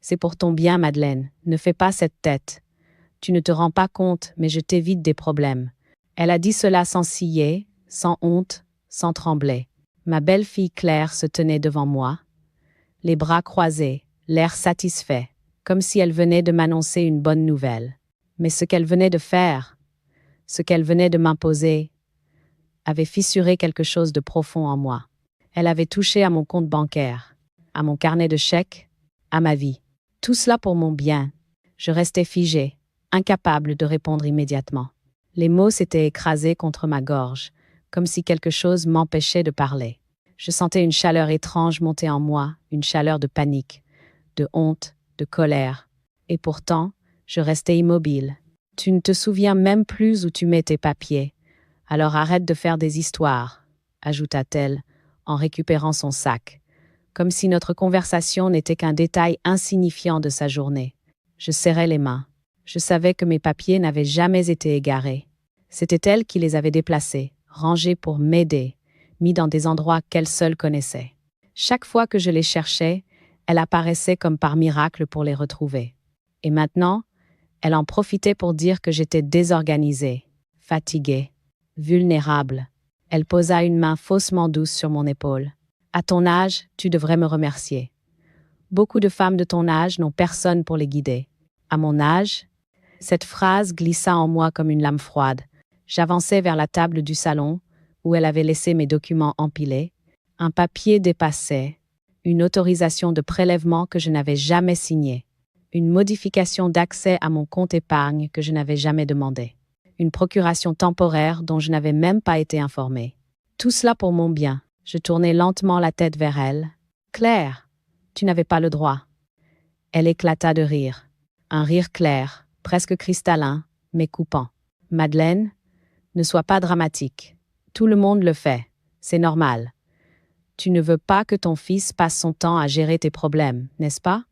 C'est pour ton bien, Madeleine, ne fais pas cette tête. Tu ne te rends pas compte, mais je t'évite des problèmes. Elle a dit cela sans ciller, sans honte, sans trembler. Ma belle-fille Claire se tenait devant moi, les bras croisés, l'air satisfait, comme si elle venait de m'annoncer une bonne nouvelle. Mais ce qu'elle venait de faire, ce qu'elle venait de m'imposer, avait fissuré quelque chose de profond en moi. Elle avait touché à mon compte bancaire, à mon carnet de chèques, à ma vie. Tout cela pour mon bien. Je restais figée, incapable de répondre immédiatement. Les mots s'étaient écrasés contre ma gorge, comme si quelque chose m'empêchait de parler. Je sentais une chaleur étrange monter en moi, une chaleur de panique, de honte, de colère. Et pourtant, je restais immobile. Tu ne te souviens même plus où tu mets tes papiers. Alors arrête de faire des histoires, ajouta-t-elle, en récupérant son sac, comme si notre conversation n'était qu'un détail insignifiant de sa journée. Je serrais les mains. Je savais que mes papiers n'avaient jamais été égarés. C'était elle qui les avait déplacés, rangés pour m'aider, mis dans des endroits qu'elle seule connaissait. Chaque fois que je les cherchais, elle apparaissait comme par miracle pour les retrouver. Et maintenant, elle en profitait pour dire que j'étais désorganisée, fatiguée, vulnérable. Elle posa une main faussement douce sur mon épaule. « À ton âge, tu devrais me remercier. Beaucoup de femmes de ton âge n'ont personne pour les guider. À mon âge ?» Cette phrase glissa en moi comme une lame froide. J'avançai vers la table du salon, où elle avait laissé mes documents empilés. Un papier dépassait, une autorisation de prélèvement que je n'avais jamais signée, une modification d'accès à mon compte épargne que je n'avais jamais demandé, une procuration temporaire dont je n'avais même pas été informée. Tout cela pour mon bien. Je tournai lentement la tête vers elle. « Claire, tu n'avais pas le droit. » Elle éclata de rire. Un rire clair, presque cristallin, mais coupant. « Madeleine, ne sois pas dramatique. Tout le monde le fait. C'est normal. Tu ne veux pas que ton fils passe son temps à gérer tes problèmes, n'est-ce pas ?»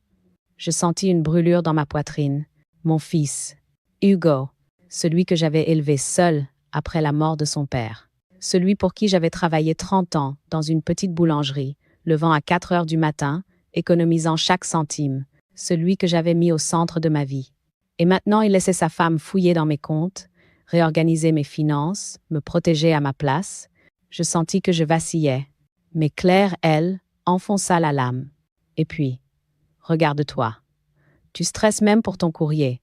Je sentis une brûlure dans ma poitrine. Mon fils, Hugo, celui que j'avais élevé seul après la mort de son père. Celui pour qui j'avais travaillé 30 ans dans une petite boulangerie, levant à 4 heures du matin, économisant chaque centime. Celui que j'avais mis au centre de ma vie. Et maintenant, il laissait sa femme fouiller dans mes comptes, réorganiser mes finances, me protéger à ma place. Je sentis que je vacillais. Mais Claire, elle, enfonça la lame. Et puis, regarde-toi. Tu stresses même pour ton courrier.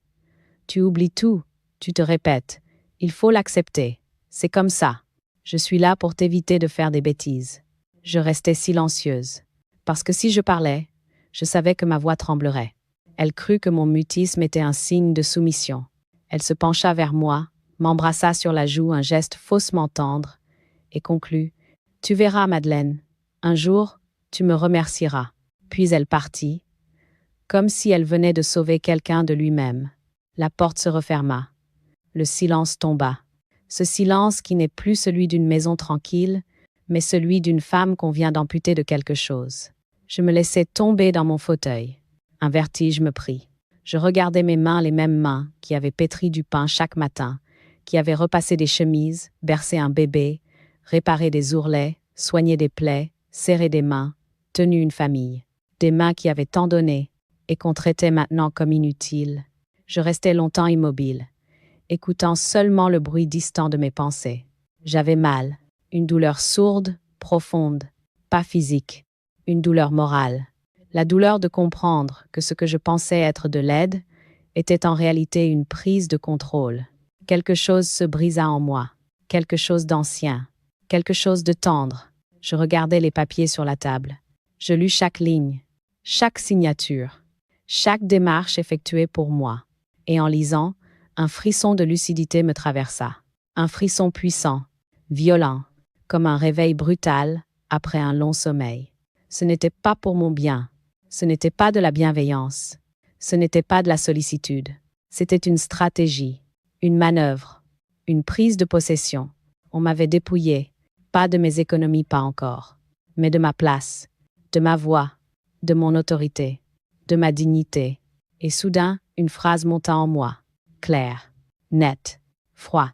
Tu oublies tout, tu te répètes. Il faut l'accepter. C'est comme ça. Je suis là pour t'éviter de faire des bêtises. Je restais silencieuse. Parce que si je parlais, je savais que ma voix tremblerait. Elle crut que mon mutisme était un signe de soumission. Elle se pencha vers moi, m'embrassa sur la joue, un geste faussement tendre, et conclut « Tu verras, Madeleine, un jour, tu me remercieras. » Puis elle partit, comme si elle venait de sauver quelqu'un de lui-même. La porte se referma. Le silence tomba. Ce silence qui n'est plus celui d'une maison tranquille, mais celui d'une femme qu'on vient d'amputer de quelque chose. Je me laissai tomber dans mon fauteuil. Un vertige me prit. Je regardais mes mains, les mêmes mains qui avaient pétri du pain chaque matin, qui avaient repassé des chemises, bercé un bébé, réparé des ourlets, soigné des plaies, serré des mains, tenu une famille. Des mains qui avaient tant donné et qu'on traitait maintenant comme inutiles. Je restais longtemps immobile, écoutant seulement le bruit distant de mes pensées. J'avais mal, une douleur sourde, profonde, pas physique, une douleur morale. La douleur de comprendre que ce que je pensais être de l'aide était en réalité une prise de contrôle. Quelque chose se brisa en moi, quelque chose d'ancien, quelque chose de tendre. Je regardais les papiers sur la table. Je lus chaque ligne, chaque signature, chaque démarche effectuée pour moi. Et en lisant, un frisson de lucidité me traversa. Un frisson puissant, violent, comme un réveil brutal après un long sommeil. Ce n'était pas pour mon bien. Ce n'était pas de la bienveillance. Ce n'était pas de la sollicitude. C'était une stratégie, une manœuvre, une prise de possession. On m'avait dépouillé, pas de mes économies, pas encore, mais de ma place, de ma voix, de mon autorité, de ma dignité. Et soudain, une phrase monta en moi, claire, nette, froid.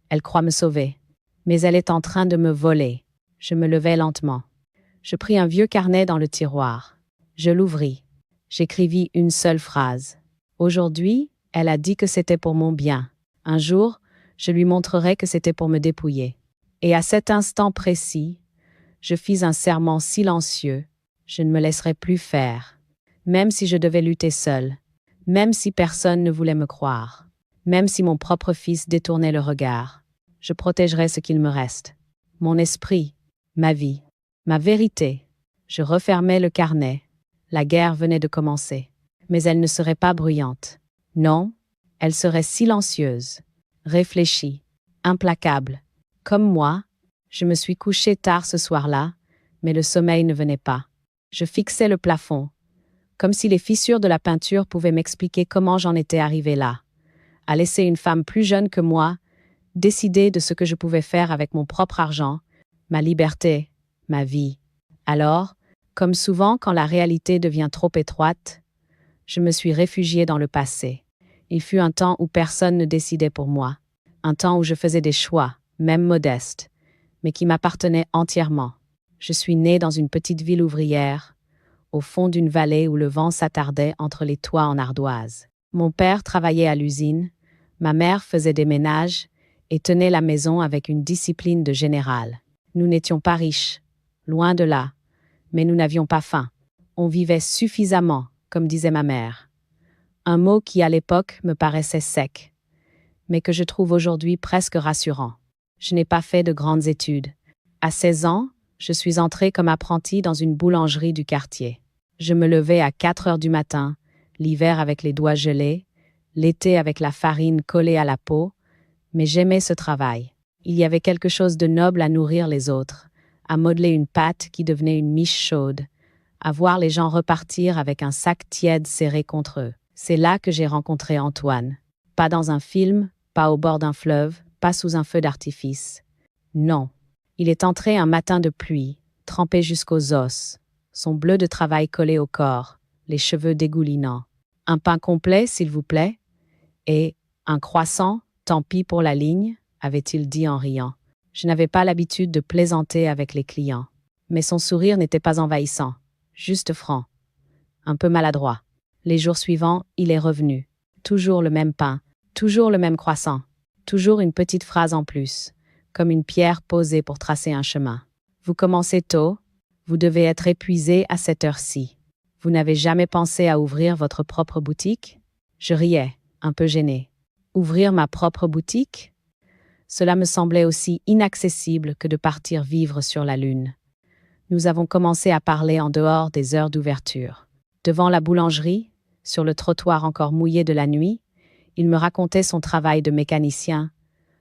Elle croit me sauver, mais elle est en train de me voler. Je me levai lentement. Je pris un vieux carnet dans le tiroir. Je l'ouvris. J'écrivis une seule phrase. Aujourd'hui, elle a dit que c'était pour mon bien. Un jour, je lui montrerai que c'était pour me dépouiller. Et à cet instant précis, je fis un serment silencieux. Je ne me laisserai plus faire. Même si je devais lutter seule. Même si personne ne voulait me croire. Même si mon propre fils détournait le regard. Je protégerai ce qu'il me reste. Mon esprit, ma vie, ma vérité. Je refermai le carnet. La guerre venait de commencer. Mais elle ne serait pas bruyante. Non, elle serait silencieuse, réfléchie, implacable. Comme moi, je me suis couché tard ce soir-là, mais le sommeil ne venait pas. Je fixais le plafond, comme si les fissures de la peinture pouvaient m'expliquer comment j'en étais arrivé là, à laisser une femme plus jeune que moi décider de ce que je pouvais faire avec mon propre argent, ma liberté, ma vie. Alors, comme souvent quand la réalité devient trop étroite, je me suis réfugiée dans le passé. Il fut un temps où personne ne décidait pour moi, un temps où je faisais des choix, même modestes, mais qui m'appartenaient entièrement. Je suis née dans une petite ville ouvrière, au fond d'une vallée où le vent s'attardait entre les toits en ardoise. Mon père travaillait à l'usine, ma mère faisait des ménages et tenait la maison avec une discipline de général. Nous n'étions pas riches, loin de là, mais nous n'avions pas faim. On vivait suffisamment, comme disait ma mère. Un mot qui à l'époque me paraissait sec, mais que je trouve aujourd'hui presque rassurant. Je n'ai pas fait de grandes études. À 16 ans, je suis entrée comme apprentie dans une boulangerie du quartier. Je me levais à 4 heures du matin, l'hiver avec les doigts gelés, l'été avec la farine collée à la peau, mais j'aimais ce travail. Il y avait quelque chose de noble à nourrir les autres, à modeler une pâte qui devenait une miche chaude, à voir les gens repartir avec un sac tiède serré contre eux. C'est là que j'ai rencontré Antoine. Pas dans un film, pas au bord d'un fleuve, pas sous un feu d'artifice. Non. Il est entré un matin de pluie, trempé jusqu'aux os, son bleu de travail collé au corps, les cheveux dégoulinants. Un pain complet, s'il vous plaît, et un croissant, tant pis pour la ligne, avait-il dit en riant. Je n'avais pas l'habitude de plaisanter avec les clients, mais son sourire n'était pas envahissant, juste franc, un peu maladroit. Les jours suivants, il est revenu. Toujours le même pain, toujours le même croissant, toujours une petite phrase en plus, comme une pierre posée pour tracer un chemin. Vous commencez tôt, vous devez être épuisé à cette heure-ci. Vous n'avez jamais pensé à ouvrir votre propre boutique? Je riais, un peu gêné. Ouvrir ma propre boutique? Cela me semblait aussi inaccessible que de partir vivre sur la Lune. Nous avons commencé à parler en dehors des heures d'ouverture. Devant la boulangerie, sur le trottoir encore mouillé de la nuit, il me racontait son travail de mécanicien,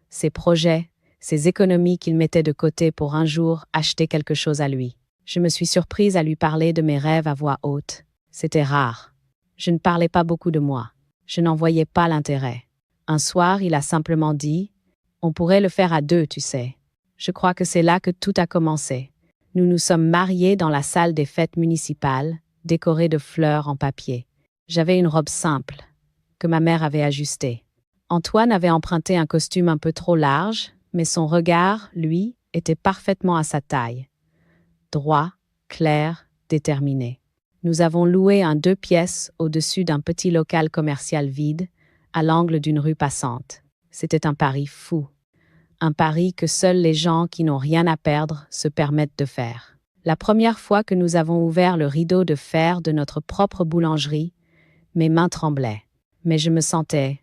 ses projets, ses économies qu'il mettait de côté pour un jour acheter quelque chose à lui. Je me suis surprise à lui parler de mes rêves à voix haute. C'était rare. Je ne parlais pas beaucoup de moi. Je n'en voyais pas l'intérêt. Un soir, il a simplement dit « On pourrait le faire à deux, tu sais. » Je crois que c'est là que tout a commencé. Nous nous sommes mariés dans la salle des fêtes municipales, décorée de fleurs en papier. J'avais une robe simple, que ma mère avait ajustée. Antoine avait emprunté un costume un peu trop large, mais son regard, lui, était parfaitement à sa taille. Droit, clair, déterminé. Nous avons loué un 2 pièces au-dessus d'un petit local commercial vide, à l'angle d'une rue passante. C'était un pari fou. Un pari que seuls les gens qui n'ont rien à perdre se permettent de faire. La première fois que nous avons ouvert le rideau de fer de notre propre boulangerie, mes mains tremblaient. Mais je me sentais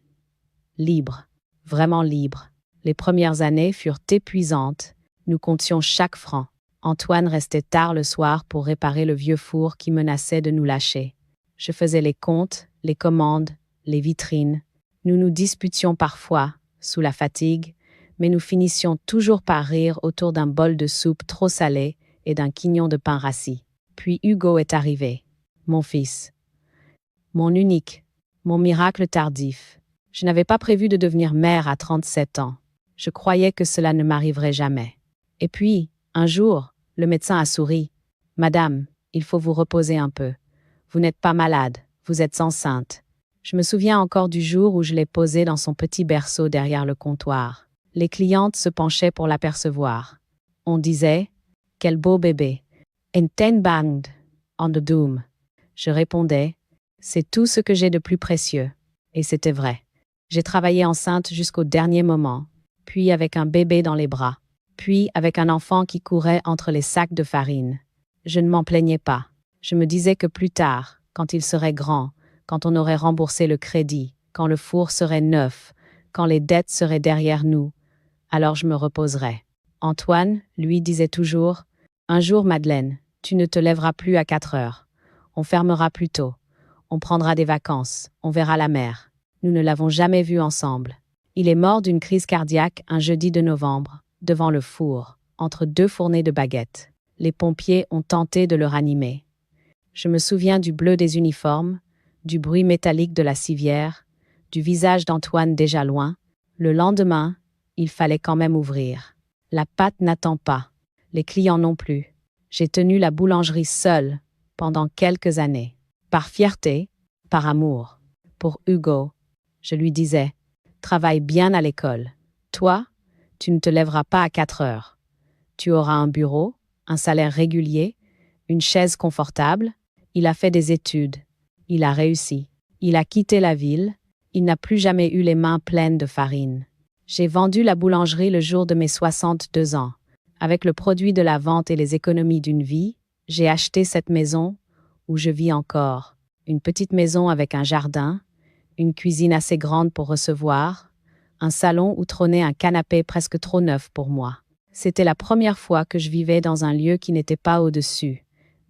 libre, vraiment libre. Les premières années furent épuisantes. Nous comptions chaque franc. Antoine restait tard le soir pour réparer le vieux four qui menaçait de nous lâcher. Je faisais les comptes, les commandes, les vitrines. Nous nous disputions parfois, sous la fatigue, mais nous finissions toujours par rire autour d'un bol de soupe trop salé et d'un quignon de pain rassis. Puis Hugo est arrivé, mon fils. Mon unique, mon miracle tardif. Je n'avais pas prévu de devenir mère à 37 ans. Je croyais que cela ne m'arriverait jamais. Et puis, un jour, le médecin a souri. « Madame, il faut vous reposer un peu. Vous n'êtes pas malade, vous êtes enceinte. » Je me souviens encore du jour où je l'ai posée dans son petit berceau derrière le comptoir. Les clientes se penchaient pour l'apercevoir. On disait « Quel beau bébé! Een ten band on the doom. » Je répondais C'est tout ce que j'ai de plus précieux. Et c'était vrai. J'ai travaillé enceinte jusqu'au dernier moment, puis avec un bébé dans les bras, puis avec un enfant qui courait entre les sacs de farine. Je ne m'en plaignais pas. Je me disais que plus tard, quand il serait grand, quand on aurait remboursé le crédit, quand le four serait neuf, quand les dettes seraient derrière nous, alors je me reposerais. Antoine, lui, disait toujours « Un jour, Madeleine, tu ne te lèveras plus à 4 heures. On fermera plus tôt. On prendra des vacances. On verra la mer. » Nous ne l'avons jamais vu ensemble. Il est mort d'une crise cardiaque un jeudi de novembre, devant le four, entre 2 fournées de baguettes. Les pompiers ont tenté de le ranimer. Je me souviens du bleu des uniformes, du bruit métallique de la civière, du visage d'Antoine déjà loin. Le lendemain, il fallait quand même ouvrir. La pâte n'attend pas. Les clients non plus. J'ai tenu la boulangerie seule pendant quelques années. Par fierté, par amour. Pour Hugo, je lui disais « Travaille bien à l'école. Toi, tu ne te lèveras pas à 4 heures. Tu auras un bureau, un salaire régulier, une chaise confortable. » Il a fait des études. Il a réussi. Il a quitté la ville. Il n'a plus jamais eu les mains pleines de farine. J'ai vendu la boulangerie le jour de mes 62 ans. Avec le produit de la vente et les économies d'une vie, j'ai acheté cette maison où je vis encore. Une petite maison avec un jardin, une cuisine assez grande pour recevoir, un salon où trônait un canapé presque trop neuf pour moi. C'était la première fois que je vivais dans un lieu qui n'était pas au-dessus,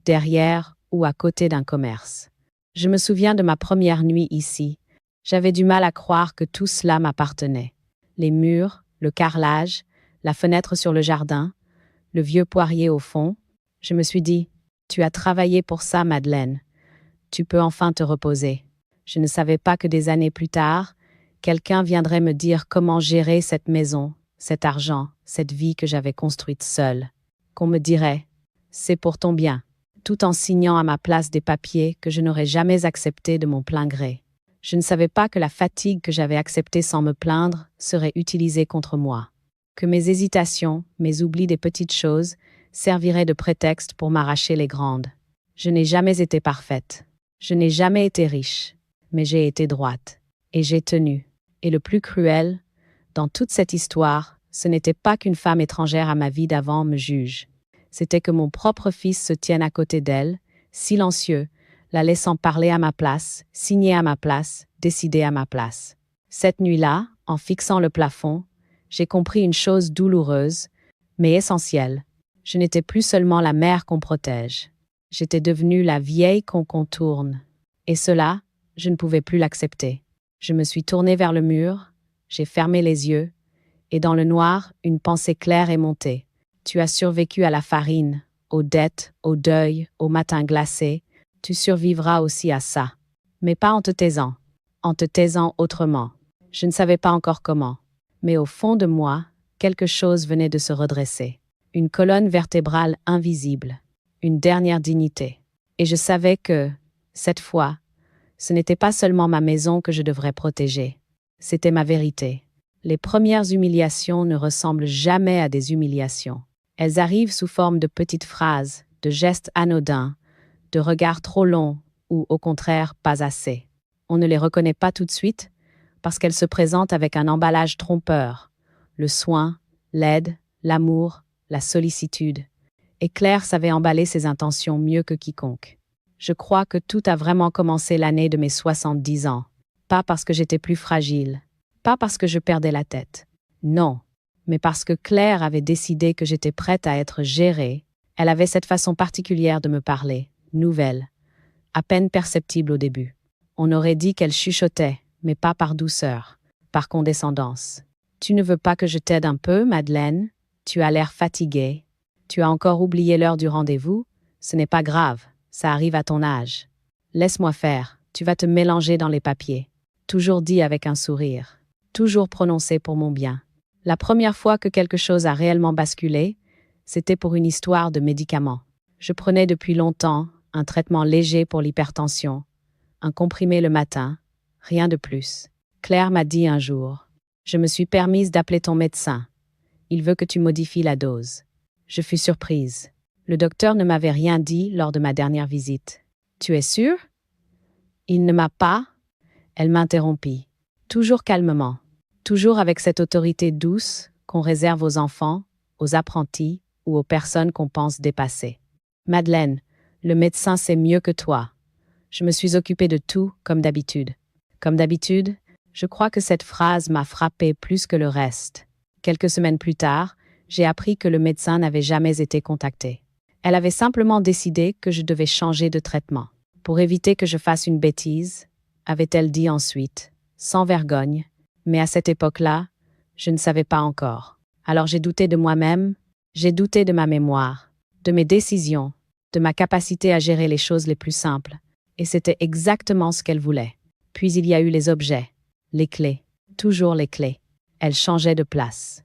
derrière ou à côté d'un commerce. Je me souviens de ma première nuit ici. J'avais du mal à croire que tout cela m'appartenait. Les murs, le carrelage, la fenêtre sur le jardin, le vieux poirier au fond. Je me suis dit, tu as travaillé pour ça, Madeleine. Tu peux enfin te reposer. Je ne savais pas que des années plus tard, quelqu'un viendrait me dire comment gérer cette maison, cet argent, cette vie que j'avais construite seule. Qu'on me dirait, c'est pour ton bien, tout en signant à ma place des papiers que je n'aurais jamais acceptés de mon plein gré. Je ne savais pas que la fatigue que j'avais acceptée sans me plaindre serait utilisée contre moi. Que mes hésitations, mes oublis des petites choses, serviraient de prétexte pour m'arracher les grandes. Je n'ai jamais été parfaite. Je n'ai jamais été riche. Mais j'ai été droite. Et j'ai tenu. Et le plus cruel, dans toute cette histoire, ce n'était pas qu'une femme étrangère à ma vie d'avant me juge. C'était que mon propre fils se tienne à côté d'elle, silencieux, la laissant parler à ma place, signer à ma place, décider à ma place. Cette nuit-là, en fixant le plafond, j'ai compris une chose douloureuse, mais essentielle. Je n'étais plus seulement la mère qu'on protège. J'étais devenue la vieille qu'on contourne. Et cela, je ne pouvais plus l'accepter. Je me suis tournée vers le mur, j'ai fermé les yeux, et dans le noir, une pensée claire est montée. Tu as survécu à la farine, aux dettes, au deuil, au matin glacé. Tu survivras aussi à ça. Mais pas en te taisant. En te taisant autrement. Je ne savais pas encore comment. Mais au fond de moi, quelque chose venait de se redresser. Une colonne vertébrale invisible. Une dernière dignité. Et je savais que, cette fois, ce n'était pas seulement ma maison que je devrais protéger. C'était ma vérité. Les premières humiliations ne ressemblent jamais à des humiliations. Elles arrivent sous forme de petites phrases, de gestes anodins, de regards trop longs ou, au contraire, pas assez. On ne les reconnaît pas tout de suite parce qu'elles se présentent avec un emballage trompeur. Le soin, l'aide, l'amour, la sollicitude. Et Claire savait emballer ses intentions mieux que quiconque. Je crois que tout a vraiment commencé l'année de mes 70 ans. Pas parce que j'étais plus fragile, pas parce que je perdais la tête. Non, mais parce que Claire avait décidé que j'étais prête à être gérée. Elle avait cette façon particulière de me parler, nouvelle, à peine perceptible au début. On aurait dit qu'elle chuchotait, mais pas par douceur, par condescendance. « Tu ne veux pas que je t'aide un peu, Madeleine? Tu as l'air fatiguée. Tu as encore oublié l'heure du rendez-vous? Ce n'est pas grave, ça arrive à ton âge. Laisse-moi faire, tu vas te mélanger dans les papiers. » Toujours dit avec un sourire, toujours prononcé pour mon bien. La première fois que quelque chose a réellement basculé, c'était pour une histoire de médicaments. Je prenais depuis longtemps un traitement léger pour l'hypertension, un comprimé le matin, rien de plus. Claire m'a dit un jour, « Je me suis permise d'appeler ton médecin. Il veut que tu modifies la dose. » Je fus surprise. Le docteur ne m'avait rien dit lors de ma dernière visite. « Tu es sûre ?» Il ne m'a pas. Elle m'interrompit. Toujours calmement. Toujours avec cette autorité douce qu'on réserve aux enfants, aux apprentis ou aux personnes qu'on pense dépasser. Madeleine, le médecin sait mieux que toi. Je me suis occupée de tout, comme d'habitude. Comme d'habitude, je crois que cette phrase m'a frappée plus que le reste. Quelques semaines plus tard, j'ai appris que le médecin n'avait jamais été contacté. Elle avait simplement décidé que je devais changer de traitement. Pour éviter que je fasse une bêtise, avait-elle dit ensuite, sans vergogne, mais à cette époque-là, je ne savais pas encore. Alors j'ai douté de moi-même, j'ai douté de ma mémoire, de mes décisions, de ma capacité à gérer les choses les plus simples, et c'était exactement ce qu'elle voulait. Puis il y a eu les objets, les clés, toujours les clés. Elles changeaient de place.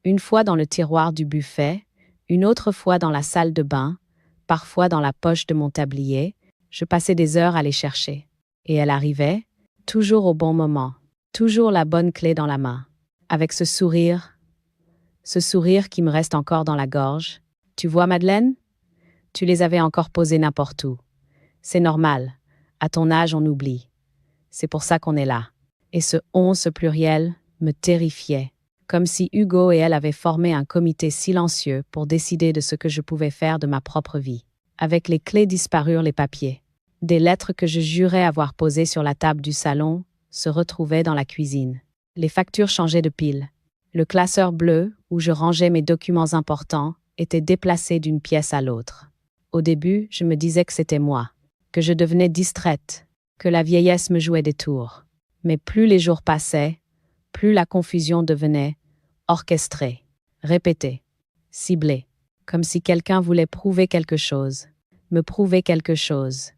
Une fois dans le tiroir du buffet, une autre fois dans la salle de bain, parfois dans la poche de mon tablier, je passais des heures à les chercher. Et elle arrivait, toujours au bon moment, toujours la bonne clé dans la main, avec ce sourire qui me reste encore dans la gorge. Tu vois, Madeleine? Tu les avais encore posées n'importe où. C'est normal. À ton âge, on oublie. C'est pour ça qu'on est là. Et ce « on » ce pluriel me terrifiait, comme si Hugo et elle avaient formé un comité silencieux pour décider de ce que je pouvais faire de ma propre vie. Avec les clés disparurent les papiers. Des lettres que je jurais avoir posées sur la table du salon se retrouvaient dans la cuisine. Les factures changeaient de pile. Le classeur bleu, où je rangeais mes documents importants, était déplacé d'une pièce à l'autre. Au début, je me disais que c'était moi, que je devenais distraite, que la vieillesse me jouait des tours. Mais plus les jours passaient, plus la confusion devenait orchestrée, répétée, ciblée, comme si quelqu'un voulait prouver quelque chose, me prouver quelque chose.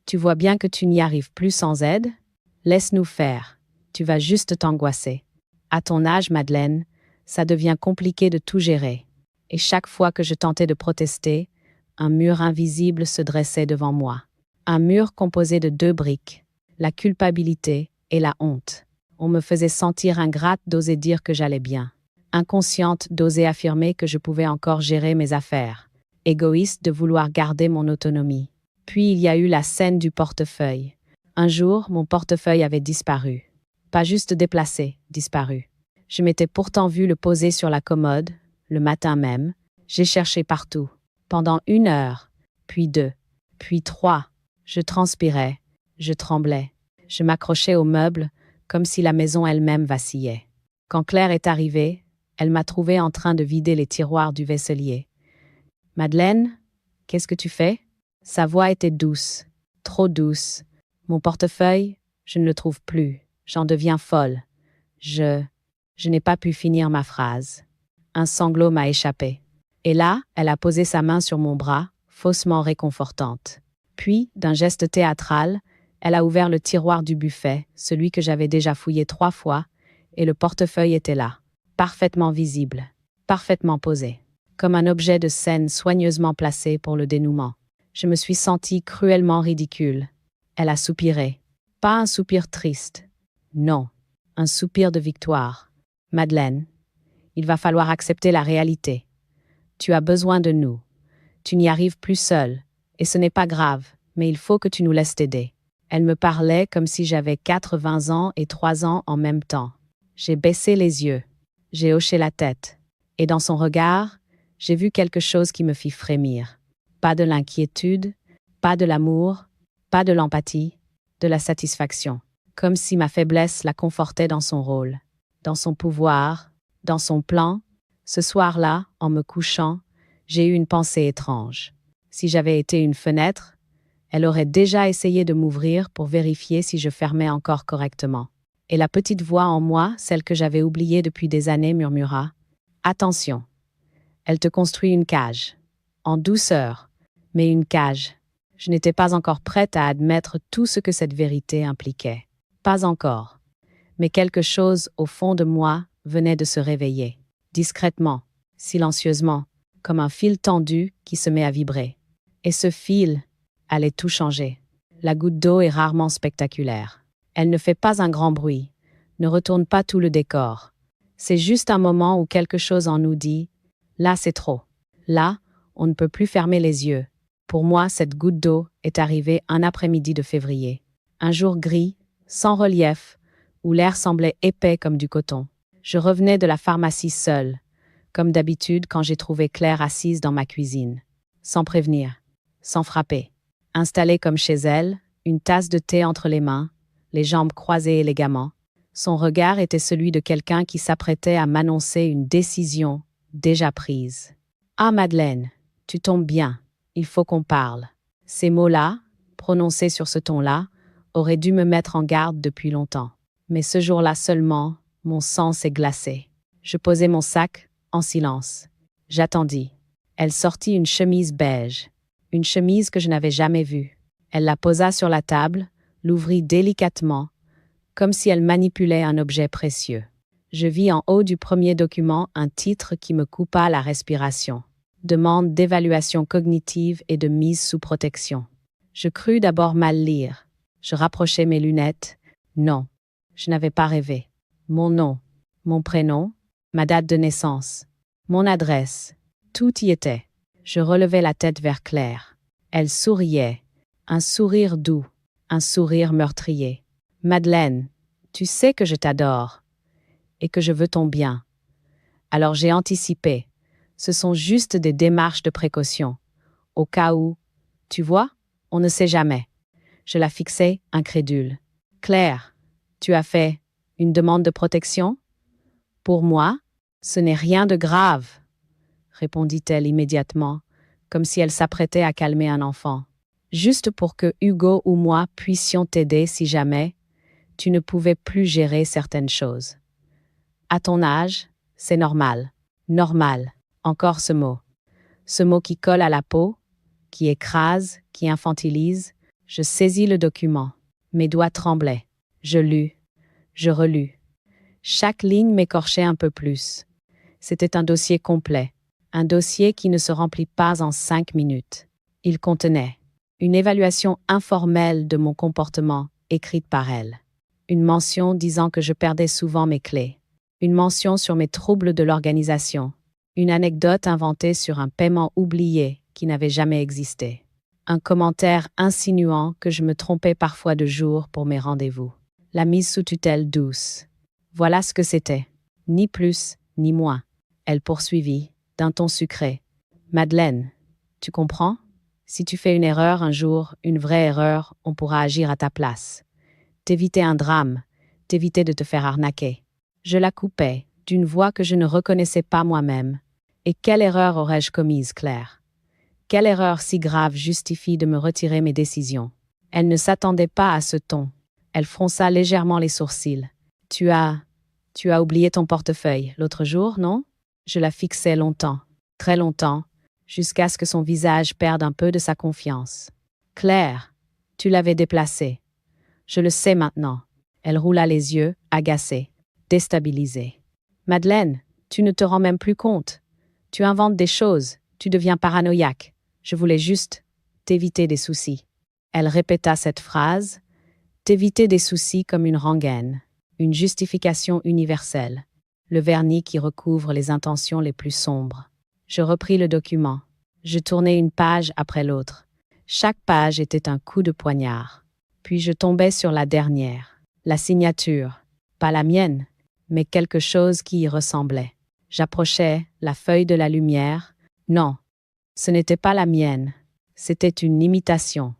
Tu vois bien que tu n'y arrives plus sans aide? Laisse-nous faire, tu vas juste t'angoisser. À ton âge, Madeleine, ça devient compliqué de tout gérer. Et chaque fois que je tentais de protester, un mur invisible se dressait devant moi. Un mur composé de 2 briques, la culpabilité et la honte. On me faisait sentir ingrate d'oser dire que j'allais bien. Inconsciente d'oser affirmer que je pouvais encore gérer mes affaires. Égoïste de vouloir garder mon autonomie. Puis il y a eu la scène du portefeuille. Un jour, mon portefeuille avait disparu. Pas juste déplacé, disparu. Je m'étais pourtant vu le poser sur la commode, le matin même. J'ai cherché partout. Pendant 1 heure, puis 2, puis 3. Je transpirais, je tremblais. Je m'accrochais aux meubles, comme si la maison elle-même vacillait. Quand Claire est arrivée, elle m'a trouvé en train de vider les tiroirs du vaisselier. « Madeleine, qu'est-ce que tu fais ?» Sa voix était douce, trop douce. Mon portefeuille, je ne le trouve plus. J'en deviens folle. Je n'ai pas pu finir ma phrase. Un sanglot m'a échappé. Et là, elle a posé sa main sur mon bras, faussement réconfortante. Puis, d'un geste théâtral, elle a ouvert le tiroir du buffet, celui que j'avais déjà fouillé 3 fois, et le portefeuille était là, parfaitement visible, parfaitement posé, comme un objet de scène soigneusement placé pour le dénouement. Je me suis sentie cruellement ridicule. Elle a soupiré. Pas un soupir triste. Non, un soupir de victoire. Madeleine, il va falloir accepter la réalité. Tu as besoin de nous. Tu n'y arrives plus seule, et ce n'est pas grave, mais il faut que tu nous laisses t'aider. Elle me parlait comme si j'avais 80 ans et 3 ans en même temps. J'ai baissé les yeux. J'ai hoché la tête. Et dans son regard, j'ai vu quelque chose qui me fit frémir. Pas de l'inquiétude, pas de l'amour, pas de l'empathie, de la satisfaction. Comme si ma faiblesse la confortait dans son rôle, dans son pouvoir, dans son plan. Ce soir-là, en me couchant, j'ai eu une pensée étrange. Si j'avais été une fenêtre, elle aurait déjà essayé de m'ouvrir pour vérifier si je fermais encore correctement. Et la petite voix en moi, celle que j'avais oubliée depuis des années, murmura « Attention, elle te construit une cage. En douceur, mais une cage. » Je n'étais pas encore prête à admettre tout ce que cette vérité impliquait. Pas encore. Mais quelque chose au fond de moi venait de se réveiller. Discrètement, silencieusement, comme un fil tendu qui se met à vibrer. Et ce fil allait tout changer. La goutte d'eau est rarement spectaculaire. Elle ne fait pas un grand bruit, ne retourne pas tout le décor. C'est juste un moment où quelque chose en nous dit « Là, c'est trop. Là, on ne peut plus fermer les yeux. » Pour moi, cette goutte d'eau est arrivée un après-midi de février. Un jour gris, sans relief, où l'air semblait épais comme du coton. Je revenais de la pharmacie seule, comme d'habitude quand j'ai trouvé Claire assise dans ma cuisine, sans prévenir, sans frapper. Installée comme chez elle, une tasse de thé entre les mains, les jambes croisées élégamment, son regard était celui de quelqu'un qui s'apprêtait à m'annoncer une décision déjà prise. « Ah Madeleine, tu tombes bien, il faut qu'on parle. » Ces mots-là, prononcés sur ce ton-là, auraient dû me mettre en garde depuis longtemps. Mais ce jour-là seulement, mon sang s'est glacé. Je posai mon sac en silence. J'attendis. Elle sortit une chemise beige, une chemise que je n'avais jamais vue. Elle la posa sur la table, l'ouvrit délicatement, comme si elle manipulait un objet précieux. Je vis en haut du premier document un titre qui me coupa la respiration. Demande d'évaluation cognitive et de mise sous protection. Je crus d'abord mal lire. Je rapprochai mes lunettes. Non, je n'avais pas rêvé. Mon nom, mon prénom, ma date de naissance, mon adresse, tout y était. Je relevai la tête vers Claire. Elle souriait, un sourire doux, un sourire meurtrier. « Madeleine, tu sais que je t'adore et que je veux ton bien. Alors j'ai anticipé. Ce sont juste des démarches de précaution. Au cas où, tu vois, on ne sait jamais. » Je la fixai, incrédule. « Claire, tu as fait une demande de protection ? » « Pour moi, ce n'est rien de grave, » répondit-elle immédiatement, comme si elle s'apprêtait à calmer un enfant. « Juste pour que Hugo ou moi puissions t'aider si jamais tu ne pouvais plus gérer certaines choses. À ton âge, c'est normal. Normal. Encore ce mot. Ce mot qui colle à la peau, qui écrase, qui infantilise. Je saisis le document. Mes doigts tremblaient. Je lus. Je relus. Chaque ligne m'écorchait un peu plus. C'était un dossier complet. Un dossier qui ne se remplit pas en 5 minutes. Il contenait une évaluation informelle de mon comportement écrite par elle. Une mention disant que je perdais souvent mes clés. Une mention sur mes troubles de l'organisation. Une anecdote inventée sur un paiement oublié qui n'avait jamais existé. Un commentaire insinuant que je me trompais parfois de jour pour mes rendez-vous. La mise sous tutelle douce. Voilà ce que c'était. Ni plus, ni moins. Elle poursuivit, d'un ton sucré. « Madeleine, tu comprends ? Si tu fais une erreur un jour, une vraie erreur, on pourra agir à ta place. T'éviter un drame, t'éviter de te faire arnaquer. » Je la coupais, d'une voix que je ne reconnaissais pas moi-même. Et quelle erreur aurais-je commise, Claire ? Quelle erreur si grave justifie de me retirer mes décisions ? Elle ne s'attendait pas à ce ton. Elle fronça légèrement les sourcils. « Tu as oublié ton portefeuille l'autre jour, non ?» Je la fixais longtemps, très longtemps, jusqu'à ce que son visage perde un peu de sa confiance. « Claire, tu l'avais déplacé. Je le sais maintenant. » Elle roula les yeux, agacée, déstabilisée. « Madeleine, tu ne te rends même plus compte. Tu inventes des choses, tu deviens paranoïaque. Je voulais juste t'éviter des soucis. » Elle répéta cette phrase, t'éviter des soucis comme une rengaine, une justification universelle, le vernis qui recouvre les intentions les plus sombres. Je repris le document. Je tournai une page après l'autre. Chaque page était un coup de poignard. Puis je tombais sur la dernière. La signature, pas la mienne, mais quelque chose qui y ressemblait. J'approchais la feuille de la lumière. Non, ce n'était pas la mienne. C'était une imitation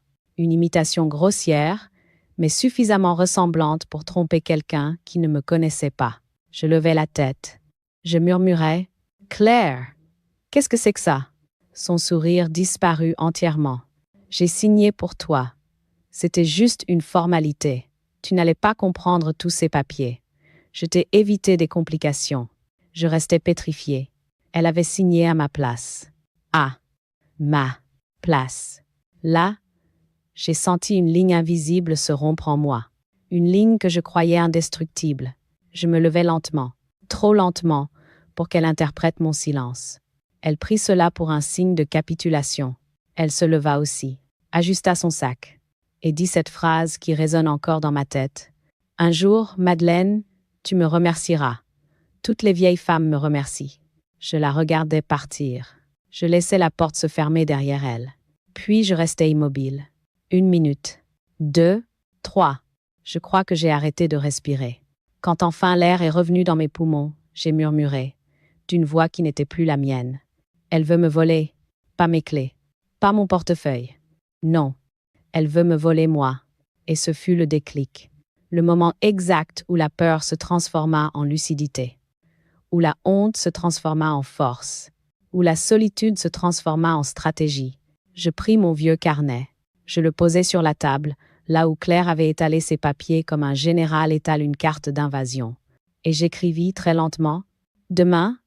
grossière, mais suffisamment ressemblante pour tromper quelqu'un qui ne me connaissait pas. Je levai la tête. Je murmurai « Claire, qu'est-ce que c'est que ça ?» Son sourire disparut entièrement. « J'ai signé pour toi. C'était juste une formalité. Tu n'allais pas comprendre tous ces papiers. Je t'ai évité des complications. » Je restais pétrifiée. Elle avait signé à ma place. À ma place. Là, j'ai senti une ligne invisible se rompre en moi. Une ligne que je croyais indestructible. Je me levai lentement, trop lentement, pour qu'elle interprète mon silence. Elle prit cela pour un signe de capitulation. Elle se leva aussi, ajusta son sac, et dit cette phrase qui résonne encore dans ma tête. « Un jour, Madeleine, tu me remercieras. Toutes les vieilles femmes me remercient. » Je la regardais partir. Je laissais la porte se fermer derrière elle. Puis je restais immobile. 1 minute. 2, 3. Je crois que j'ai arrêté de respirer. Quand enfin l'air est revenu dans mes poumons, j'ai murmuré, d'une voix qui n'était plus la mienne. Elle veut me voler, pas mes clés, pas mon portefeuille. Non, elle veut me voler moi. Et ce fut le déclic. Le moment exact où la peur se transforma en lucidité, où la honte se transforma en force, où la solitude se transforma en stratégie. Je pris mon vieux carnet, je le posai sur la table, là où Claire avait étalé ses papiers comme un général étale une carte d'invasion. Et j'écrivis très lentement, « Demain,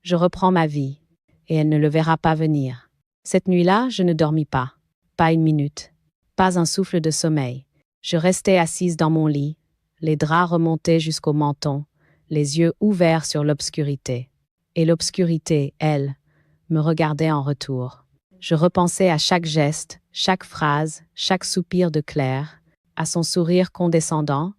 je reprends ma vie, et elle ne le verra pas venir. » Cette nuit-là, je ne dormis pas une minute, pas un souffle de sommeil. Je restais assise dans mon lit, les draps remontés jusqu'au menton, les yeux ouverts sur l'obscurité. Et l'obscurité, elle, me regardait en retour. Je repensais à chaque geste, chaque phrase, chaque soupir de Claire, à son sourire condescendant,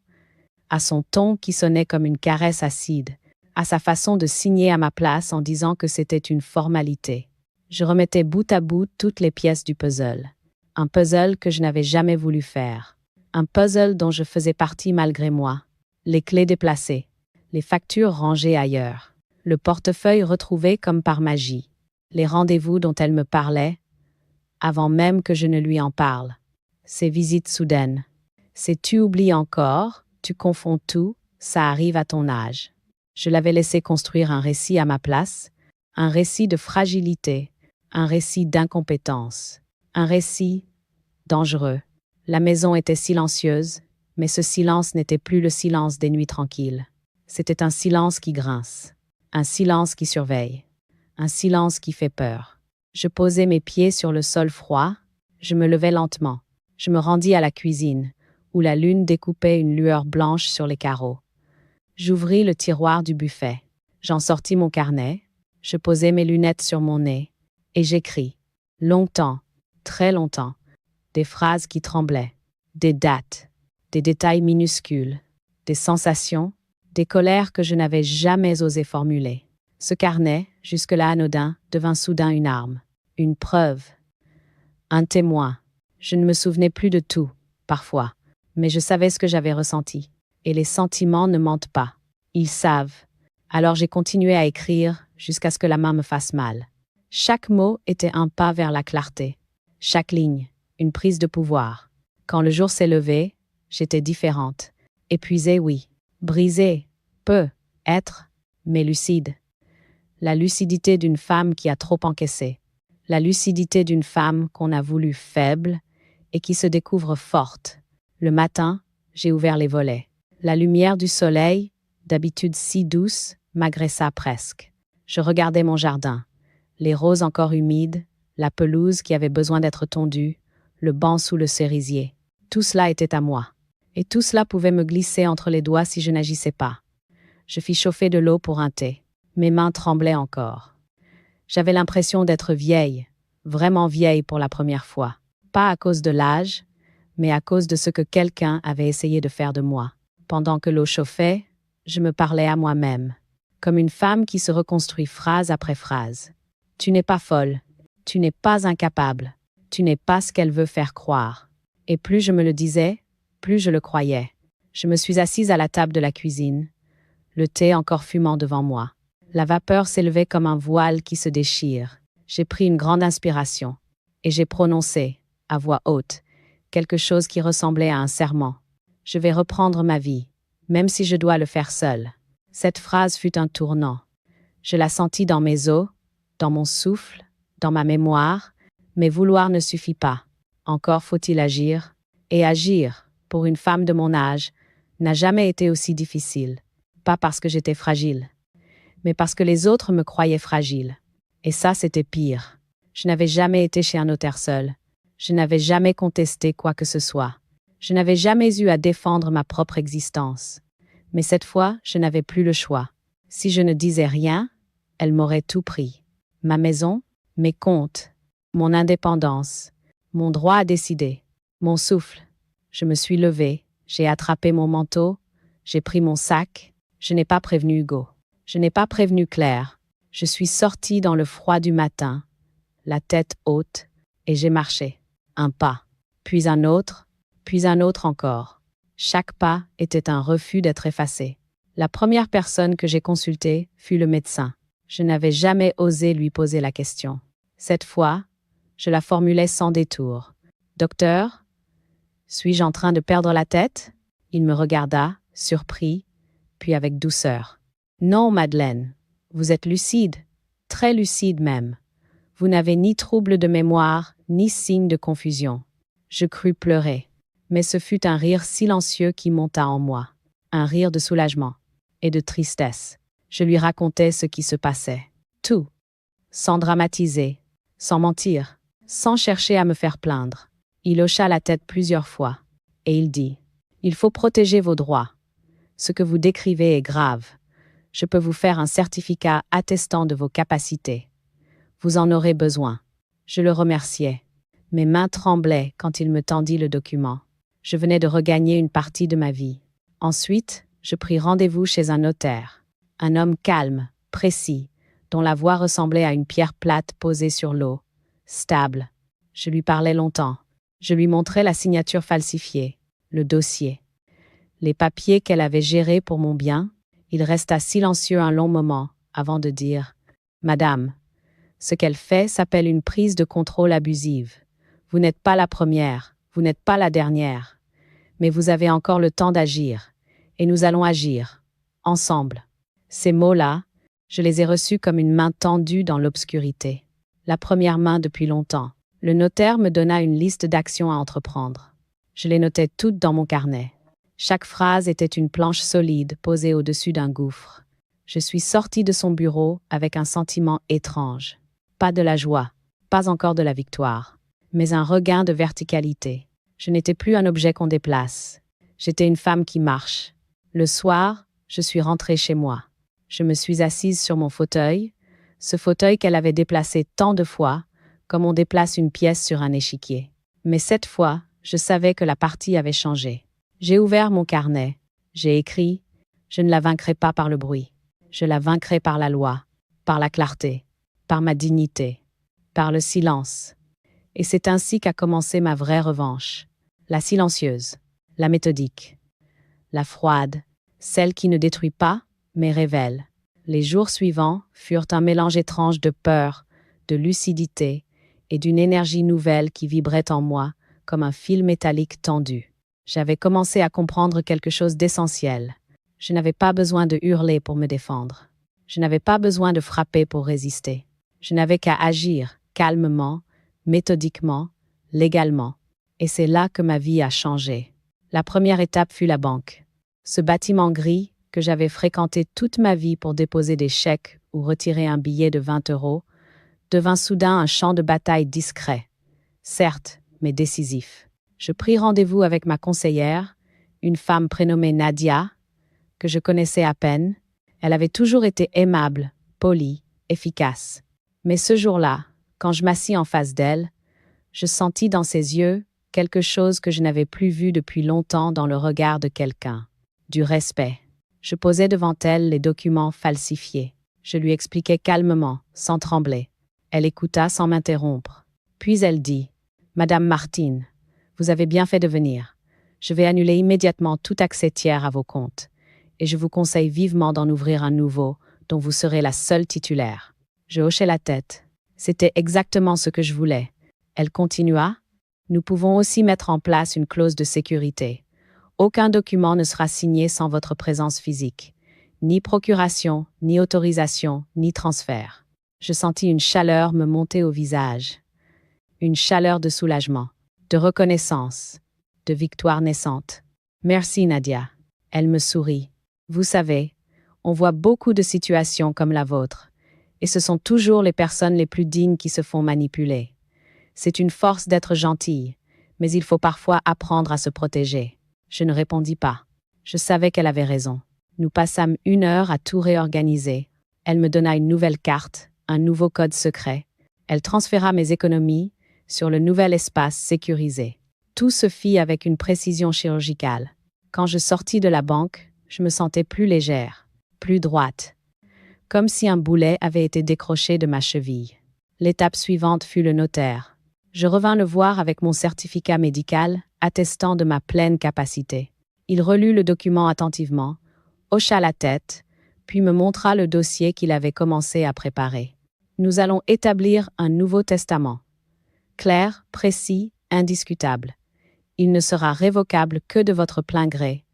à son ton qui sonnait comme une caresse acide, à sa façon de signer à ma place en disant que c'était une formalité. Je remettais bout à bout toutes les pièces du puzzle. Un puzzle que je n'avais jamais voulu faire. Un puzzle dont je faisais partie malgré moi. Les clés déplacées, les factures rangées ailleurs, le portefeuille retrouvé comme par magie, les rendez-vous dont elle me parlait, avant même que je ne lui en parle, ces visites soudaines, ces tu oublies encore, tu confonds tout, ça arrive à ton âge. Je l'avais laissé construire un récit à ma place, un récit de fragilité, un récit d'incompétence, un récit dangereux. La maison était silencieuse, mais ce silence n'était plus le silence des nuits tranquilles. C'était un silence qui grince, un silence qui surveille, un silence qui fait peur. Je posais mes pieds sur le sol froid, je me levai lentement. Je me rendis à la cuisine, où la lune découpait une lueur blanche sur les carreaux. J'ouvris le tiroir du buffet. J'en sortis mon carnet, je posai mes lunettes sur mon nez, et j'écris. Longtemps, très longtemps, des phrases qui tremblaient, des dates, des détails minuscules, des sensations, des colères que je n'avais jamais osé formuler. Ce carnet, jusque-là anodin, devint soudain une arme, une preuve, un témoin. Je ne me souvenais plus de tout, parfois, mais je savais ce que j'avais ressenti. Et les sentiments ne mentent pas. Ils savent. Alors j'ai continué à écrire jusqu'à ce que la main me fasse mal. Chaque mot était un pas vers la clarté. Chaque ligne, une prise de pouvoir. Quand le jour s'est levé, j'étais différente. Épuisée, oui. Brisée, peut-être, mais lucide. La lucidité d'une femme qui a trop encaissé. La lucidité d'une femme qu'on a voulu faible et qui se découvre forte. Le matin, j'ai ouvert les volets. La lumière du soleil, d'habitude si douce, m'agressa presque. Je regardais mon jardin. Les roses encore humides, la pelouse qui avait besoin d'être tondue, le banc sous le cerisier. Tout cela était à moi. Et tout cela pouvait me glisser entre les doigts si je n'agissais pas. Je fis chauffer de l'eau pour un thé. Mes mains tremblaient encore. J'avais l'impression d'être vieille, vraiment vieille pour la première fois. Pas à cause de l'âge, mais à cause de ce que quelqu'un avait essayé de faire de moi. Pendant que l'eau chauffait, je me parlais à moi-même, comme une femme qui se reconstruit phrase après phrase. Tu n'es pas folle, tu n'es pas incapable, tu n'es pas ce qu'elle veut faire croire. Et plus je me le disais, plus je le croyais. Je me suis assise à la table de la cuisine, le thé encore fumant devant moi. La vapeur s'élevait comme un voile qui se déchire. J'ai pris une grande inspiration, et j'ai prononcé, à voix haute, quelque chose qui ressemblait à un serment. Je vais reprendre ma vie, même si je dois le faire seule. Cette phrase fut un tournant. Je la sentis dans mes os, dans mon souffle, dans ma mémoire, mais vouloir ne suffit pas. Encore faut-il agir, et agir, pour une femme de mon âge, n'a jamais été aussi difficile. Pas parce que j'étais fragile, mais parce que les autres me croyaient fragile. Et ça, c'était pire. Je n'avais jamais été chez un notaire seul. Je n'avais jamais contesté quoi que ce soit. Je n'avais jamais eu à défendre ma propre existence. Mais cette fois, je n'avais plus le choix. Si je ne disais rien, elle m'aurait tout pris. Ma maison, mes comptes, mon indépendance, mon droit à décider, mon souffle. Je me suis levée, j'ai attrapé mon manteau, j'ai pris mon sac. Je n'ai pas prévenu Hugo. Je n'ai pas prévenu Claire. Je suis sortie dans le froid du matin, la tête haute, et j'ai marché. Un pas, puis un autre, puis un autre encore. Chaque pas était un refus d'être effacé. La première personne que j'ai consultée fut le médecin. Je n'avais jamais osé lui poser la question. Cette fois, je la formulai sans détour. « Docteur, suis-je en train de perdre la tête ?» Il me regarda, surpris, puis avec douceur. « Non, Madeleine, vous êtes lucide, très lucide même. Vous n'avez ni trouble de mémoire, ni signe de confusion. » Je crus pleurer, mais ce fut un rire silencieux qui monta en moi, un rire de soulagement et de tristesse. Je lui racontai ce qui se passait. Tout, sans dramatiser, sans mentir, sans chercher à me faire plaindre. Il hocha la tête plusieurs fois, et il dit « Il faut protéger vos droits. Ce que vous décrivez est grave. Je peux vous faire un certificat attestant de vos capacités. Vous en aurez besoin. » Je le remerciai. Mes mains tremblaient quand il me tendit le document. Je venais de regagner une partie de ma vie. Ensuite, je pris rendez-vous chez un notaire. Un homme calme, précis, dont la voix ressemblait à une pierre plate posée sur l'eau, stable. Je lui parlais longtemps. Je lui montrai la signature falsifiée, le dossier, les papiers qu'elle avait gérés pour mon bien. Il resta silencieux un long moment avant de dire « Madame, ce qu'elle fait s'appelle une prise de contrôle abusive. Vous n'êtes pas la première, vous n'êtes pas la dernière, mais vous avez encore le temps d'agir, et nous allons agir, ensemble. » Ces mots-là, je les ai reçus comme une main tendue dans l'obscurité. La première main depuis longtemps. Le notaire me donna une liste d'actions à entreprendre. Je les notais toutes dans mon carnet. Chaque phrase était une planche solide posée au-dessus d'un gouffre. Je suis sortie de son bureau avec un sentiment étrange. Pas de la joie, pas encore de la victoire, mais un regain de verticalité. Je n'étais plus un objet qu'on déplace. J'étais une femme qui marche. Le soir, je suis rentrée chez moi. Je me suis assise sur mon fauteuil, ce fauteuil qu'elle avait déplacé tant de fois, comme on déplace une pièce sur un échiquier. Mais cette fois, je savais que la partie avait changé. J'ai ouvert mon carnet. J'ai écrit « Je ne la vaincrai pas par le bruit. Je la vaincrai par la loi, par la clarté, par ma dignité, par le silence. » Et c'est ainsi qu'a commencé ma vraie revanche. La silencieuse, la méthodique, la froide, celle qui ne détruit pas, mais révèle. Les jours suivants furent un mélange étrange de peur, de lucidité, et d'une énergie nouvelle qui vibrait en moi comme un fil métallique tendu. J'avais commencé à comprendre quelque chose d'essentiel. Je n'avais pas besoin de hurler pour me défendre. Je n'avais pas besoin de frapper pour résister. Je n'avais qu'à agir, calmement, méthodiquement, légalement. Et c'est là que ma vie a changé. La première étape fut la banque. Ce bâtiment gris, que j'avais fréquenté toute ma vie pour déposer des chèques ou retirer un billet de 20 €, devint soudain un champ de bataille discret, certes, mais décisif. Je pris rendez-vous avec ma conseillère, une femme prénommée Nadia, que je connaissais à peine. Elle avait toujours été aimable, polie, efficace. Mais ce jour-là, quand je m'assis en face d'elle, je sentis dans ses yeux quelque chose que je n'avais plus vu depuis longtemps dans le regard de quelqu'un. Du respect. Je posais devant elle les documents falsifiés. Je lui expliquais calmement, sans trembler. Elle écouta sans m'interrompre. Puis elle dit « Madame Martine, vous avez bien fait de venir. Je vais annuler immédiatement tout accès tiers à vos comptes, et je vous conseille vivement d'en ouvrir un nouveau dont vous serez la seule titulaire. » Je hochai la tête. C'était exactement ce que je voulais. Elle continua « Nous pouvons aussi mettre en place une clause de sécurité. Aucun document ne sera signé sans votre présence physique. Ni procuration, ni autorisation, ni transfert. » Je sentis une chaleur me monter au visage. Une chaleur de soulagement, de reconnaissance, de victoire naissante. « Merci, Nadia. » Elle me sourit. « Vous savez, on voit beaucoup de situations comme la vôtre, et ce sont toujours les personnes les plus dignes qui se font manipuler. C'est une force d'être gentille, mais il faut parfois apprendre à se protéger. » Je ne répondis pas. Je savais qu'elle avait raison. Nous passâmes 1 heure à tout réorganiser. Elle me donna une nouvelle carte, un nouveau code secret. Elle transféra mes économies sur le nouvel espace sécurisé. Tout se fit avec une précision chirurgicale. Quand je sortis de la banque, je me sentais plus légère, plus droite, comme si un boulet avait été décroché de ma cheville. L'étape suivante fut le notaire. Je revins le voir avec mon certificat médical attestant de ma pleine capacité. Il relut le document attentivement, hocha la tête, puis me montra le dossier qu'il avait commencé à préparer. Nous allons établir un Nouveau Testament. Clair, précis, indiscutable. Il ne sera révocable que de votre plein gré,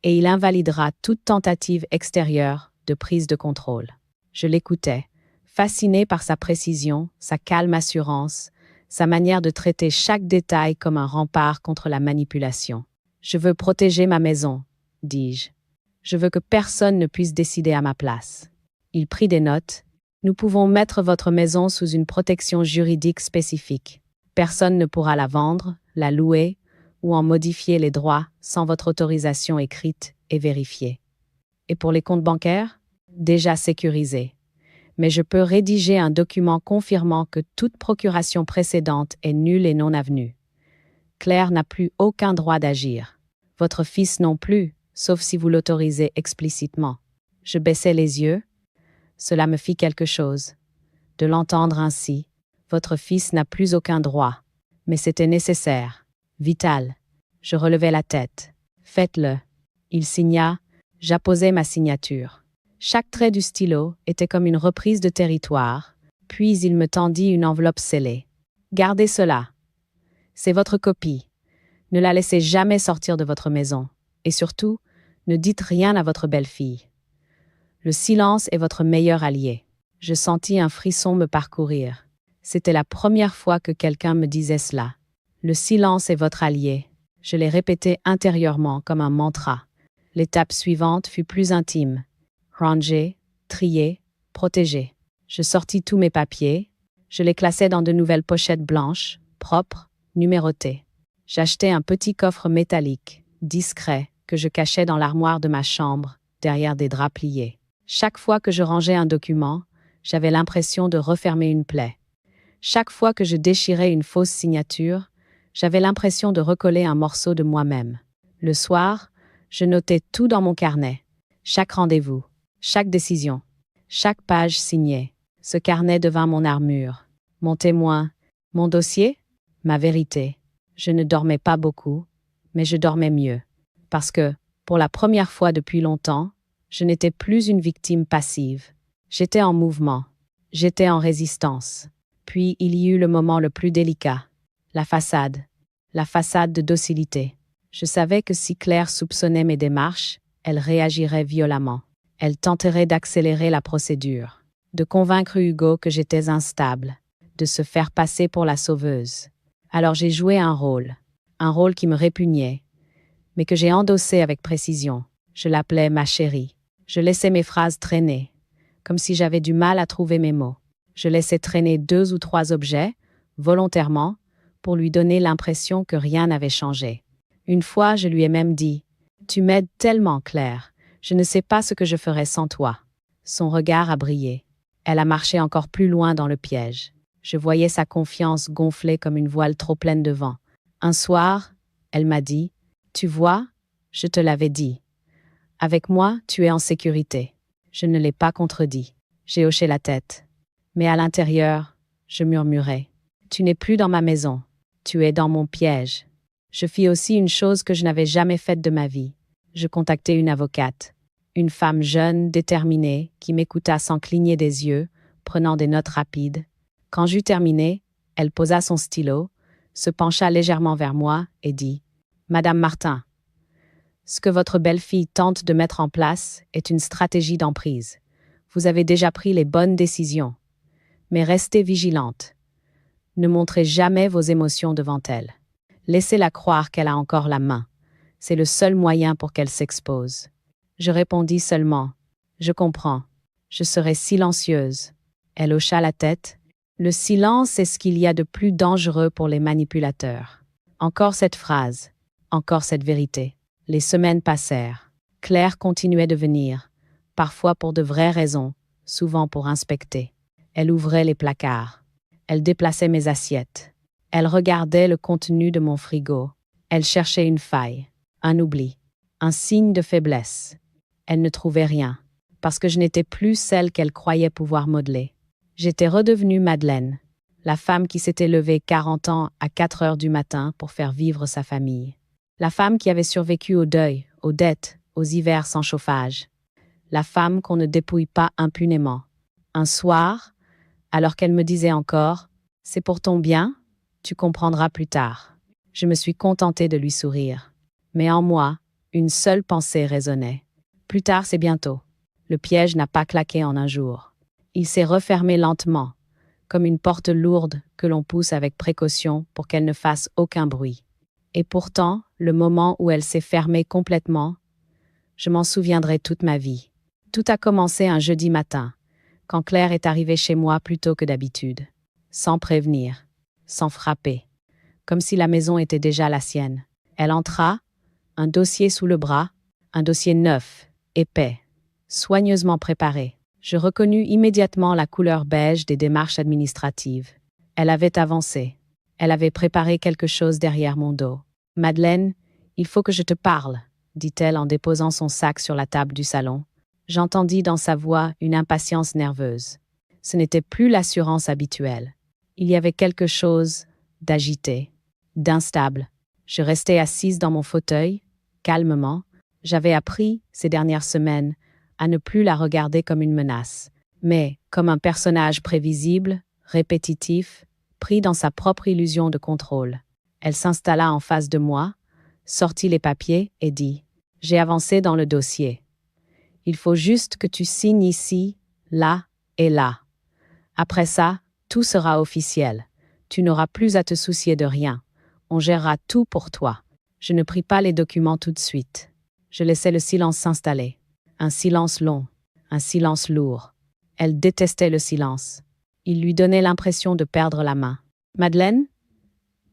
et il invalidera toute tentative extérieure de prise de contrôle. Je l'écoutais, fasciné par sa précision, sa calme assurance, sa manière de traiter chaque détail comme un rempart contre la manipulation. « Je veux protéger ma maison, dis-je. Je veux que personne ne puisse décider à ma place. » Il prit des notes. « Nous pouvons mettre votre maison sous une protection juridique spécifique. Personne ne pourra la vendre, la louer ou en modifier les droits sans votre autorisation écrite et vérifiée. Et pour les comptes bancaires? Déjà sécurisés. Mais je peux rédiger un document confirmant que toute procuration précédente est nulle et non avenue. Claire n'a plus aucun droit d'agir. Votre fils non plus, sauf si vous l'autorisez explicitement. » Je baissai les yeux. Cela me fit quelque chose. De l'entendre ainsi, votre fils n'a plus aucun droit. Mais c'était nécessaire, vital. Je relevai la tête. Faites-le. Il signa, j'apposai ma signature. Chaque trait du stylo était comme une reprise de territoire, puis il me tendit une enveloppe scellée. Gardez cela. C'est votre copie. Ne la laissez jamais sortir de votre maison. Et surtout, ne dites rien à votre belle-fille. Le silence est votre meilleur allié. Je sentis un frisson me parcourir. C'était la première fois que quelqu'un me disait cela. Le silence est votre allié. Je l'ai répété intérieurement comme un mantra. L'étape suivante fut plus intime. Ranger, trier, protéger. Je sortis tous mes papiers. Je les classai dans de nouvelles pochettes blanches, propres, numérotées. J'achetai un petit coffre métallique, discret, que je cachais dans l'armoire de ma chambre, derrière des draps pliés. Chaque fois que je rangeais un document, j'avais l'impression de refermer une plaie. Chaque fois que je déchirais une fausse signature, j'avais l'impression de recoller un morceau de moi-même. Le soir, je notais tout dans mon carnet. Chaque rendez-vous, chaque décision, chaque page signée. Ce carnet devint mon armure, mon témoin, mon dossier, ma vérité. Je ne dormais pas beaucoup, mais je dormais mieux. Parce que, pour la première fois depuis longtemps, je n'étais plus une victime passive. J'étais en mouvement. J'étais en résistance. Puis il y eut le moment le plus délicat. La façade de docilité. Je savais que si Claire soupçonnait mes démarches, elle réagirait violemment. Elle tenterait d'accélérer la procédure, de convaincre Hugo que j'étais instable, de se faire passer pour la sauveuse. Alors j'ai joué un rôle qui me répugnait, mais que j'ai endossé avec précision. Je l'appelais ma chérie. Je laissais mes phrases traîner, comme si j'avais du mal à trouver mes mots. Je laissais traîner 2 ou 3 objets, volontairement, pour lui donner l'impression que rien n'avait changé. Une fois, je lui ai même dit « Tu m'aides tellement, Claire, je ne sais pas ce que je ferais sans toi. » Son regard a brillé. Elle a marché encore plus loin dans le piège. Je voyais sa confiance gonfler comme une voile trop pleine de vent. Un soir, elle m'a dit « Tu vois, je te l'avais dit. Avec moi, tu es en sécurité. » Je ne l'ai pas contredit. J'ai hoché la tête. Mais à l'intérieur, je murmurais « Tu n'es plus dans ma maison. Tu es dans mon piège. » Je fis aussi une chose que je n'avais jamais faite de ma vie. Je contactai une avocate, une femme jeune, déterminée, qui m'écouta sans cligner des yeux, prenant des notes rapides. Quand j'eus terminé, elle posa son stylo, se pencha légèrement vers moi et dit « Madame Martin, ce que votre belle-fille tente de mettre en place est une stratégie d'emprise. Vous avez déjà pris les bonnes décisions. Mais restez vigilante. Ne montrez jamais vos émotions devant elle. Laissez-la croire qu'elle a encore la main. C'est le seul moyen pour qu'elle s'expose. » Je répondis seulement « Je comprends. Je serai silencieuse. » Elle hocha la tête. Le silence est ce qu'il y a de plus dangereux pour les manipulateurs. Encore cette phrase, encore cette vérité. Les semaines passèrent. Claire continuait de venir, parfois pour de vraies raisons, souvent pour inspecter. Elle ouvrait les placards. Elle déplaçait mes assiettes. Elle regardait le contenu de mon frigo. Elle cherchait une faille, un oubli, un signe de faiblesse. Elle ne trouvait rien, parce que je n'étais plus celle qu'elle croyait pouvoir modeler. J'étais redevenue Madeleine, La femme qui s'était levée 40 ans à 4 heures du matin pour faire vivre sa famille. La femme qui avait survécu au deuil, aux dettes, aux hivers sans chauffage. La femme qu'on ne dépouille pas impunément. Un soir, alors qu'elle me disait encore « C'est pour ton bien, tu comprendras plus tard », je me suis contentée de lui sourire. Mais en moi, une seule pensée résonnait. Plus tard, c'est bientôt. Le piège n'a pas claqué en un jour. Il s'est refermé lentement, comme une porte lourde que l'on pousse avec précaution pour qu'elle ne fasse aucun bruit. Et pourtant, le moment où elle s'est fermée complètement, je m'en souviendrai toute ma vie. Tout a commencé un jeudi matin, quand Claire est arrivée chez moi plus tôt que d'habitude, sans prévenir, sans frapper, comme si la maison était déjà la sienne. Elle entra, un dossier sous le bras, un dossier neuf, épais, soigneusement préparé. Je reconnus immédiatement la couleur beige des démarches administratives. Elle avait avancé. Elle avait préparé quelque chose derrière mon dos. « Madeleine, il faut que je te parle », dit-elle en déposant son sac sur la table du salon. J'entendis dans sa voix une impatience nerveuse. Ce n'était plus l'assurance habituelle. Il y avait quelque chose d'agité, d'instable. Je restais assise dans mon fauteuil, calmement. J'avais appris, ces dernières semaines, à ne plus la regarder comme une menace, mais comme un personnage prévisible, répétitif, pris dans sa propre illusion de contrôle. Elle s'installa en face de moi, sortit les papiers et dit « J'ai avancé dans le dossier. Il faut juste que tu signes ici, là et là. Après ça, tout sera officiel. Tu n'auras plus à te soucier de rien. On gérera tout pour toi. » Je ne pris pas les documents tout de suite. Je laissais le silence s'installer. Un silence long, un silence lourd. Elle détestait le silence. Il lui donnait l'impression de perdre la main. « Madeleine,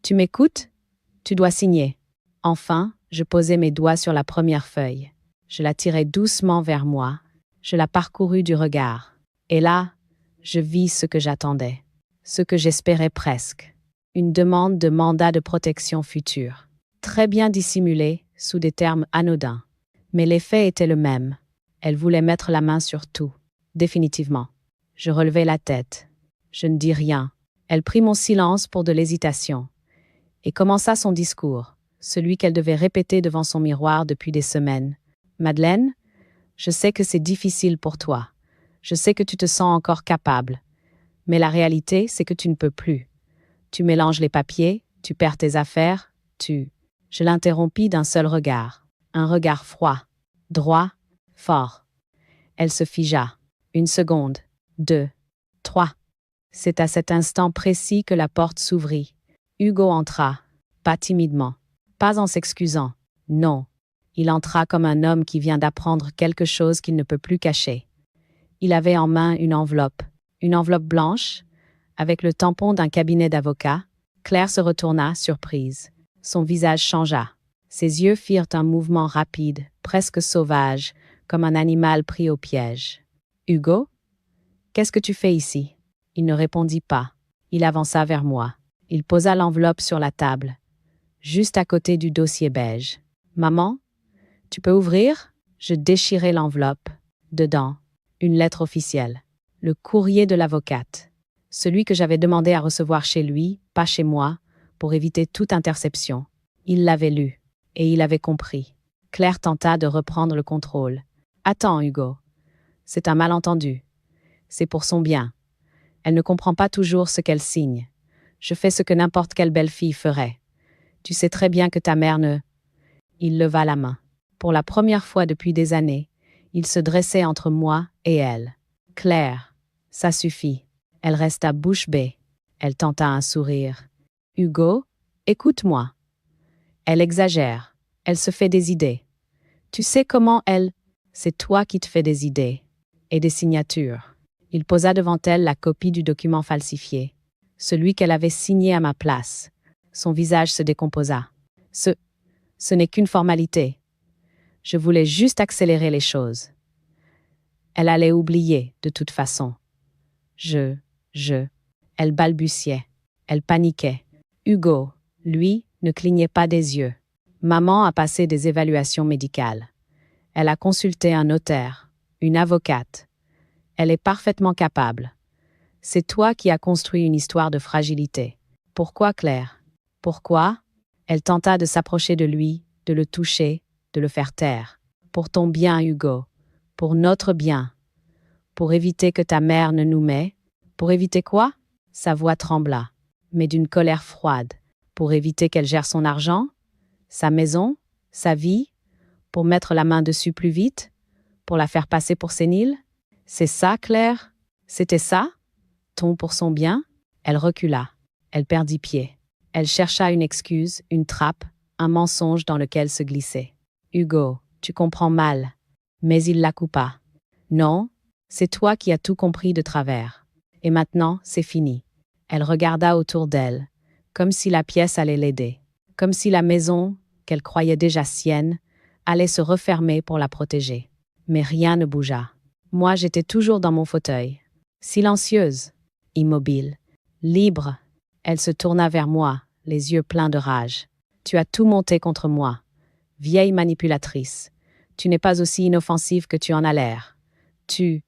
tu m'écoutes? Tu dois signer. » Enfin, je posai mes doigts sur la première feuille. Je la tirai doucement vers moi. Je la parcourus du regard. Et là, je vis ce que j'attendais. Ce que j'espérais presque. Une demande de mandat de protection future. Très bien dissimulée, sous des termes anodins. Mais l'effet était le même. Elle voulait mettre la main sur tout. Définitivement. Je relevai la tête. Je ne dis rien. Elle prit mon silence pour de l'hésitation. Et commença son discours, celui qu'elle devait répéter devant son miroir depuis des semaines. « Madeleine, je sais que c'est difficile pour toi. Je sais que tu te sens encore capable. Mais la réalité, c'est que tu ne peux plus. Tu mélanges les papiers, tu perds tes affaires, tu... » Je l'interrompis d'un seul regard. Un regard froid, droit, fort. Elle se figea. 1 seconde, 2, 3. C'est à cet instant précis que la porte s'ouvrit. Hugo entra, pas timidement, pas en s'excusant. Non, il entra comme un homme qui vient d'apprendre quelque chose qu'il ne peut plus cacher. Il avait en main une enveloppe blanche, avec le tampon d'un cabinet d'avocat. Claire se retourna, surprise. Son visage changea. Ses yeux firent un mouvement rapide, presque sauvage, comme un animal pris au piège. « Hugo, qu'est-ce que tu fais ici ?» Il ne répondit pas. Il avança vers moi. Il posa l'enveloppe sur la table, juste à côté du dossier beige. « Maman, tu peux ouvrir ?» Je déchirai l'enveloppe. Dedans, une lettre officielle. Le courrier de l'avocate. Celui que j'avais demandé à recevoir chez lui, pas chez moi, pour éviter toute interception. Il l'avait lu, et il avait compris. Claire tenta de reprendre le contrôle. « Attends, Hugo. C'est un malentendu. C'est pour son bien. Elle ne comprend pas toujours ce qu'elle signe. Je fais ce que n'importe quelle belle-fille ferait. Tu sais très bien que ta mère ne... » Il leva la main. Pour la première fois depuis des années, il se dressait entre moi et elle. « Claire, ça suffit. » Elle resta bouche bée. Elle tenta un sourire. « Hugo, écoute-moi. Elle exagère. Elle se fait des idées. Tu sais comment elle... C'est toi qui te fais des idées. Et des signatures. » Il posa devant elle la copie du document falsifié. Celui qu'elle avait signé à ma place. Son visage se décomposa. Ce n'est qu'une formalité. Je voulais juste accélérer les choses. Elle allait oublier, de toute façon. Elle balbutiait. Elle paniquait. Hugo, lui, ne clignait pas des yeux. Maman a passé des évaluations médicales. Elle a consulté un notaire, une avocate. Elle est parfaitement capable. C'est toi qui as construit une histoire de fragilité. Pourquoi, Claire? Pourquoi? Elle tenta de s'approcher de lui, de le toucher, de le faire taire. Pour ton bien, Hugo. Pour notre bien. Pour éviter que ta mère ne nous mette. Pour éviter quoi? Sa voix trembla, mais d'une colère froide. Pour éviter qu'elle gère son argent? Sa maison? Sa vie? Pour mettre la main dessus plus vite? Pour la faire passer pour sénile? C'est ça, Claire? C'était ça? Ton pour son bien? Elle recula. Elle perdit pied. Elle chercha une excuse, une trappe, un mensonge dans lequel se glisser. Hugo, tu comprends mal. Mais il la coupa. Non, c'est toi qui as tout compris de travers. Et maintenant, c'est fini. Elle regarda autour d'elle, comme si la pièce allait l'aider, comme si la maison, qu'elle croyait déjà sienne, allait se refermer pour la protéger. Mais rien ne bougea. Moi, j'étais toujours dans mon fauteuil, silencieuse, immobile, libre. Elle se tourna vers moi, les yeux pleins de rage. Tu as tout monté contre moi. Vieille manipulatrice. Tu n'es pas aussi inoffensive que tu en as l'air. Tu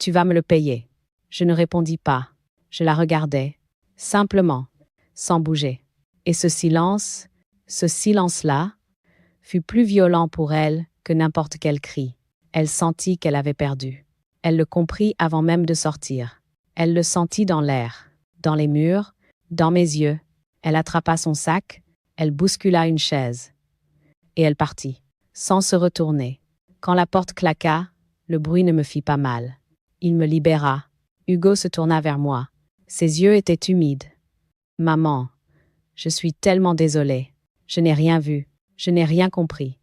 vas me le payer. Je ne répondis pas. Je la regardais, simplement, sans bouger. Et ce silence-là, fut plus violent pour elle que n'importe quel cri. Elle sentit qu'elle avait perdu. Elle le comprit avant même de sortir. Elle le sentit dans l'air, dans les murs, dans mes yeux. Elle attrapa son sac, elle bouscula une chaise. Et elle partit, sans se retourner. Quand la porte claqua, le bruit ne me fit pas mal. Il me libéra. Hugo se tourna vers moi. Ses yeux étaient humides. Maman, je suis tellement désolée. Je n'ai rien vu. Je n'ai rien compris.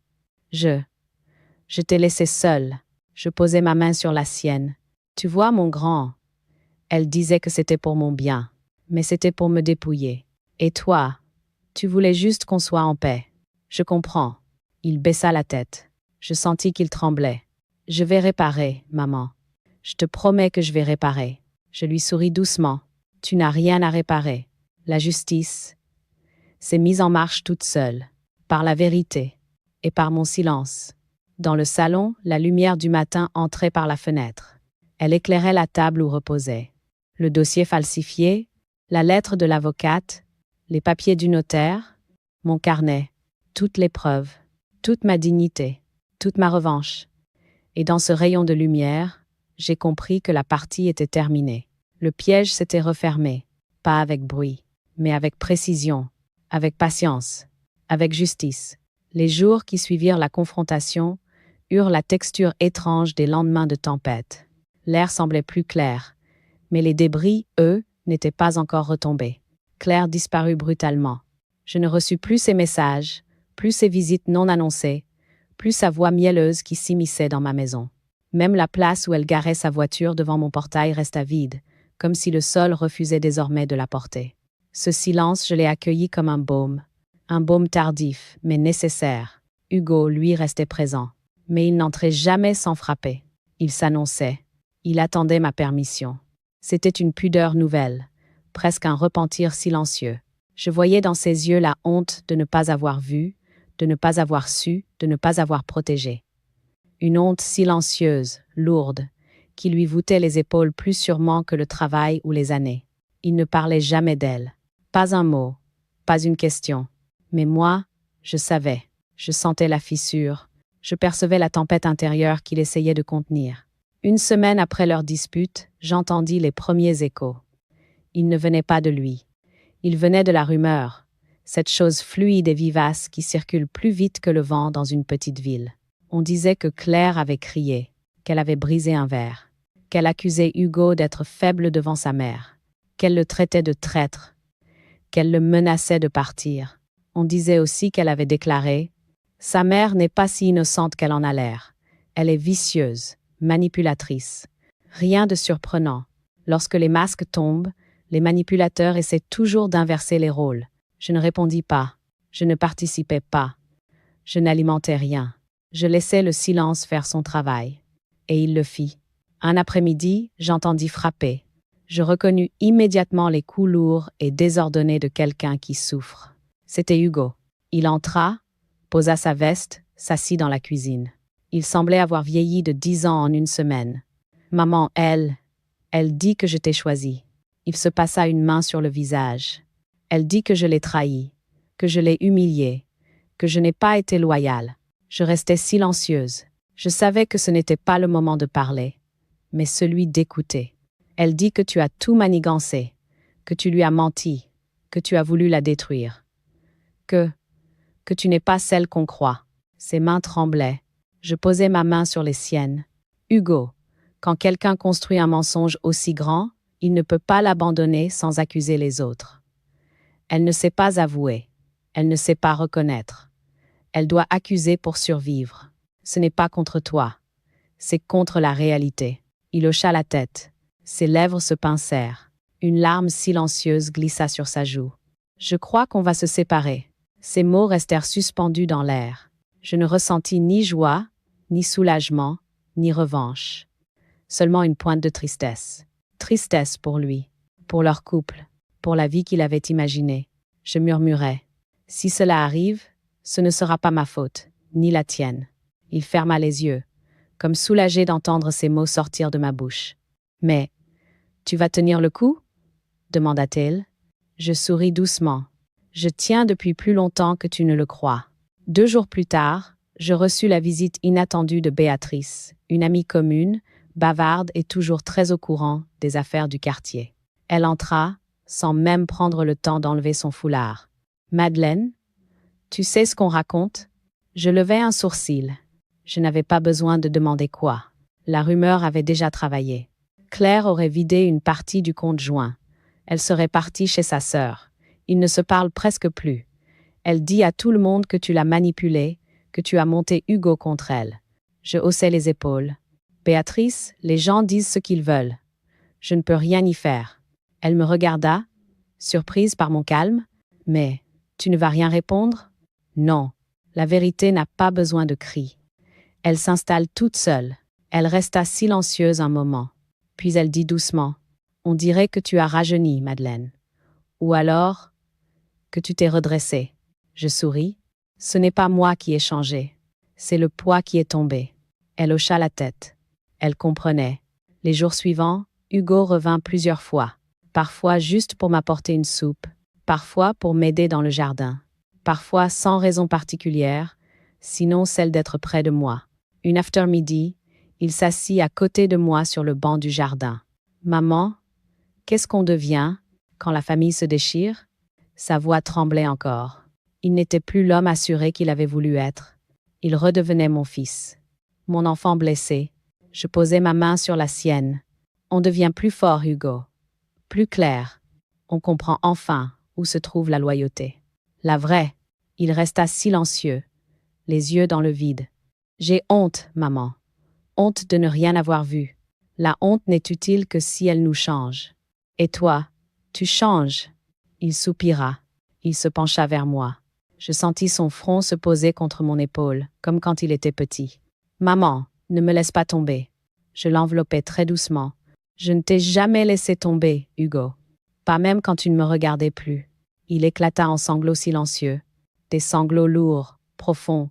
Je t'ai laissé seule. Je posai ma main sur la sienne. Tu vois, mon grand. Elle disait que c'était pour mon bien. Mais c'était pour me dépouiller. Et toi, tu voulais juste qu'on soit en paix. Je comprends. Il baissa la tête. Je sentis qu'il tremblait. Je vais réparer, maman. Je te promets que je vais réparer. Je lui souris doucement. Tu n'as rien à réparer. La justice s'est mise en marche toute seule, par la vérité et par mon silence. Dans le salon, la lumière du matin entrait par la fenêtre. Elle éclairait la table où reposait le dossier falsifié, la lettre de l'avocate, les papiers du notaire, mon carnet, toutes les preuves, toute ma dignité, toute ma revanche. Et dans ce rayon de lumière, j'ai compris que la partie était terminée. Le piège s'était refermé, pas avec bruit, mais avec précision, avec patience, avec justice. Les jours qui suivirent la confrontation eurent la texture étrange des lendemains de tempête. L'air semblait plus clair, mais les débris, eux, n'étaient pas encore retombés. Claire disparut brutalement. Je ne reçus plus ses messages, plus ses visites non annoncées, plus sa voix mielleuse qui s'immisçait dans ma maison. Même la place où elle garait sa voiture devant mon portail resta vide, comme si le sol refusait désormais de la porter. Ce silence, je l'ai accueilli comme un baume tardif, mais nécessaire. Hugo, lui, restait présent, mais il n'entrait jamais sans frapper. Il s'annonçait, il attendait ma permission. C'était une pudeur nouvelle, presque un repentir silencieux. Je voyais dans ses yeux la honte de ne pas avoir vu, de ne pas avoir su, de ne pas avoir protégé. Une honte silencieuse, lourde, qui lui voûtait les épaules plus sûrement que le travail ou les années. Il ne parlait jamais d'elle. Pas un mot, pas une question. Mais moi, je savais. Je sentais la fissure. Je percevais la tempête intérieure qu'il essayait de contenir. Une semaine après leur dispute, j'entendis les premiers échos. Ils ne venaient pas de lui. Ils venaient de la rumeur, cette chose fluide et vivace qui circule plus vite que le vent dans une petite ville. On disait que Claire avait crié, qu'elle avait brisé un verre, qu'elle accusait Hugo d'être faible devant sa mère, qu'elle le traitait de traître, qu'elle le menaçait de partir. On disait aussi qu'elle avait déclaré « Sa mère n'est pas si innocente qu'elle en a l'air. Elle est vicieuse, manipulatrice. » Rien de surprenant. Lorsque les masques tombent, les manipulateurs essaient toujours d'inverser les rôles. Je ne répondis pas. Je ne participais pas. Je n'alimentais rien. Je laissais le silence faire son travail. Et il le fit. Un après-midi, j'entendis frapper. Je reconnus immédiatement les coups lourds et désordonnés de quelqu'un qui souffre. C'était Hugo. Il entra, posa sa veste, s'assit dans la cuisine. Il semblait avoir vieilli de 10 ans en une semaine. Maman, elle Elle dit que je t'ai choisi. Il se passa une main sur le visage. Elle dit que je l'ai trahi, que je l'ai humilié, que je n'ai pas été loyale. Je restais silencieuse. Je savais que ce n'était pas le moment de parler, mais celui d'écouter. Elle dit que tu as tout manigancé, que tu lui as menti, que tu as voulu la détruire, que tu n'es pas celle qu'on croit. Ses mains tremblaient. Je posais ma main sur les siennes. Hugo, quand quelqu'un construit un mensonge aussi grand, il ne peut pas l'abandonner sans accuser les autres. Elle ne sait pas avouer. Elle ne sait pas reconnaître. Elle doit accuser pour survivre. Ce n'est pas contre toi. C'est contre la réalité. Il hocha la tête. Ses lèvres se pincèrent. Une larme silencieuse glissa sur sa joue. Je crois qu'on va se séparer. Ces mots restèrent suspendus dans l'air. Je ne ressentis ni joie, ni soulagement, ni revanche. Seulement une pointe de tristesse. Tristesse pour lui, pour leur couple, pour la vie qu'il avait imaginée. Je murmurai. Si cela arrive, ce ne sera pas ma faute, ni la tienne. Il ferma les yeux, comme soulagé d'entendre ces mots sortir de ma bouche. Mais, tu vas tenir le coup? Demanda-t-elle. Je souris doucement. Je tiens depuis plus longtemps que tu ne le crois. 2 jours plus tard, je reçus la visite inattendue de Béatrice, une amie commune, bavarde et toujours très au courant des affaires du quartier. Elle entra, sans même prendre le temps d'enlever son foulard. « Madeleine, tu sais ce qu'on raconte ?» Je levai un sourcil. Je n'avais pas besoin de demander quoi. La rumeur avait déjà travaillé. Claire aurait vidé une partie du compte joint. Elle serait partie chez sa sœur. Ils ne se parlent presque plus. Elle dit à tout le monde que tu l'as manipulée, que tu as monté Hugo contre elle. Je haussai les épaules. Béatrice, les gens disent ce qu'ils veulent. Je ne peux rien y faire. Elle me regarda, surprise par mon calme. Mais, tu ne vas rien répondre? Non, la vérité n'a pas besoin de cris. Elle s'installe toute seule. Elle resta silencieuse un moment. Puis elle dit doucement, « On dirait que tu as rajeuni, Madeleine. Ou alors, que tu t'es redressée. » Je souris. « Ce n'est pas moi qui ai changé. C'est le poids qui est tombé. » Elle hocha la tête. Elle comprenait. Les jours suivants, Hugo revint plusieurs fois. Parfois juste pour m'apporter une soupe. Parfois pour m'aider dans le jardin. Parfois sans raison particulière, sinon celle d'être près de moi. Une after-midi, il s'assit à côté de moi sur le banc du jardin. « Maman, qu'est-ce qu'on devient quand la famille se déchire ?» Sa voix tremblait encore. Il n'était plus l'homme assuré qu'il avait voulu être. Il redevenait mon fils. Mon enfant blessé. Je posai ma main sur la sienne. On devient plus fort, Hugo. Plus clair. On comprend enfin où se trouve la loyauté. La vraie. Il resta silencieux, les yeux dans le vide. J'ai honte, maman. Honte de ne rien avoir vu. La honte n'est utile que si elle nous change. Et toi, tu changes. Il soupira. Il se pencha vers moi. Je sentis son front se poser contre mon épaule, comme quand il était petit. Maman, ne me laisse pas tomber. Je l'enveloppais très doucement. Je ne t'ai jamais laissé tomber, Hugo. Pas même quand tu ne me regardais plus. Il éclata en sanglots silencieux. Des sanglots lourds, profonds,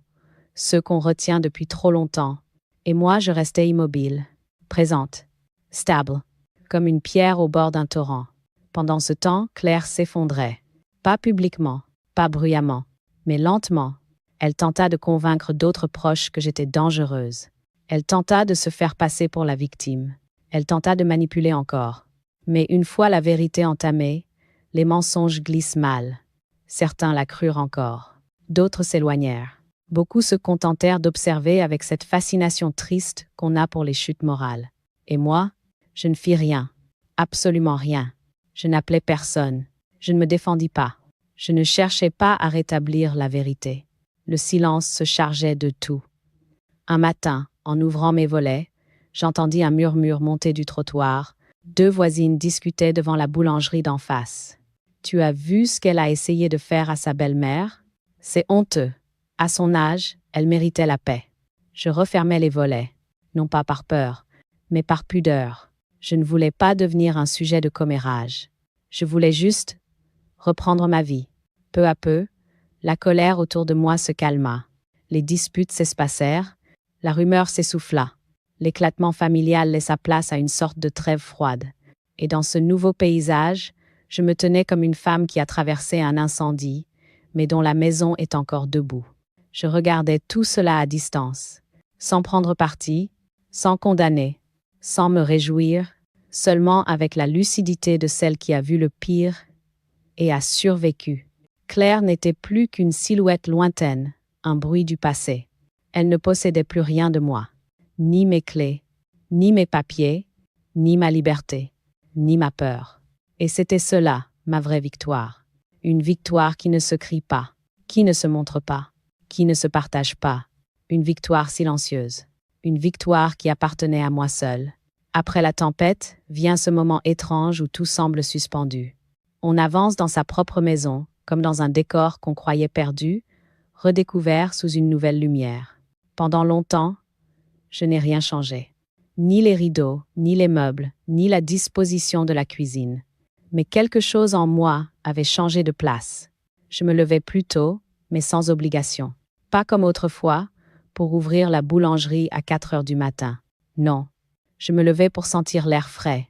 ceux qu'on retient depuis trop longtemps. Et moi, je restais immobile, présente, stable, comme une pierre au bord d'un torrent. Pendant ce temps, Claire s'effondrait. Pas publiquement, pas bruyamment, mais lentement. Elle tenta de convaincre d'autres proches que j'étais dangereuse. Elle tenta de se faire passer pour la victime. Elle tenta de manipuler encore. Mais une fois la vérité entamée, les mensonges glissent mal. Certains la crurent encore. D'autres s'éloignèrent. Beaucoup se contentèrent d'observer avec cette fascination triste qu'on a pour les chutes morales. Et moi, je ne fis rien. Absolument rien. Je n'appelais personne. Je ne me défendis pas. Je ne cherchais pas à rétablir la vérité. Le silence se chargeait de tout. Un matin, en ouvrant mes volets, j'entendis un murmure monter du trottoir. 2 voisines discutaient devant la boulangerie d'en face. « Tu as vu ce qu'elle a essayé de faire à sa belle-mère? C'est honteux. À son âge, elle méritait la paix. » Je refermais les volets, non pas par peur, mais par pudeur. Je ne voulais pas devenir un sujet de commérage. Je voulais juste reprendre ma vie. Peu à peu, la colère autour de moi se calma. Les disputes s'espacèrent, la rumeur s'essouffla. L'éclatement familial laissa place à une sorte de trêve froide. Et dans ce nouveau paysage, je me tenais comme une femme qui a traversé un incendie, mais dont la maison est encore debout. Je regardais tout cela à distance, sans prendre parti, sans condamner, sans me réjouir, seulement avec la lucidité de celle qui a vu le pire et a survécu. Claire n'était plus qu'une silhouette lointaine, un bruit du passé. Elle ne possédait plus rien de moi, ni mes clés, ni mes papiers, ni ma liberté, ni ma peur. Et c'était cela, ma vraie victoire. Une victoire qui ne se crie pas, qui ne se montre pas, qui ne se partage pas. Une victoire silencieuse. Une victoire qui appartenait à moi seule. Après la tempête, vient ce moment étrange où tout semble suspendu. On avance dans sa propre maison, comme dans un décor qu'on croyait perdu, redécouvert sous une nouvelle lumière. Pendant longtemps, je n'ai rien changé. Ni les rideaux, ni les meubles, ni la disposition de la cuisine. Mais quelque chose en moi avait changé de place. Je me levais plus tôt, mais sans obligation. Pas comme autrefois, pour ouvrir la boulangerie à 4 heures du matin. Non, je me levais pour sentir l'air frais,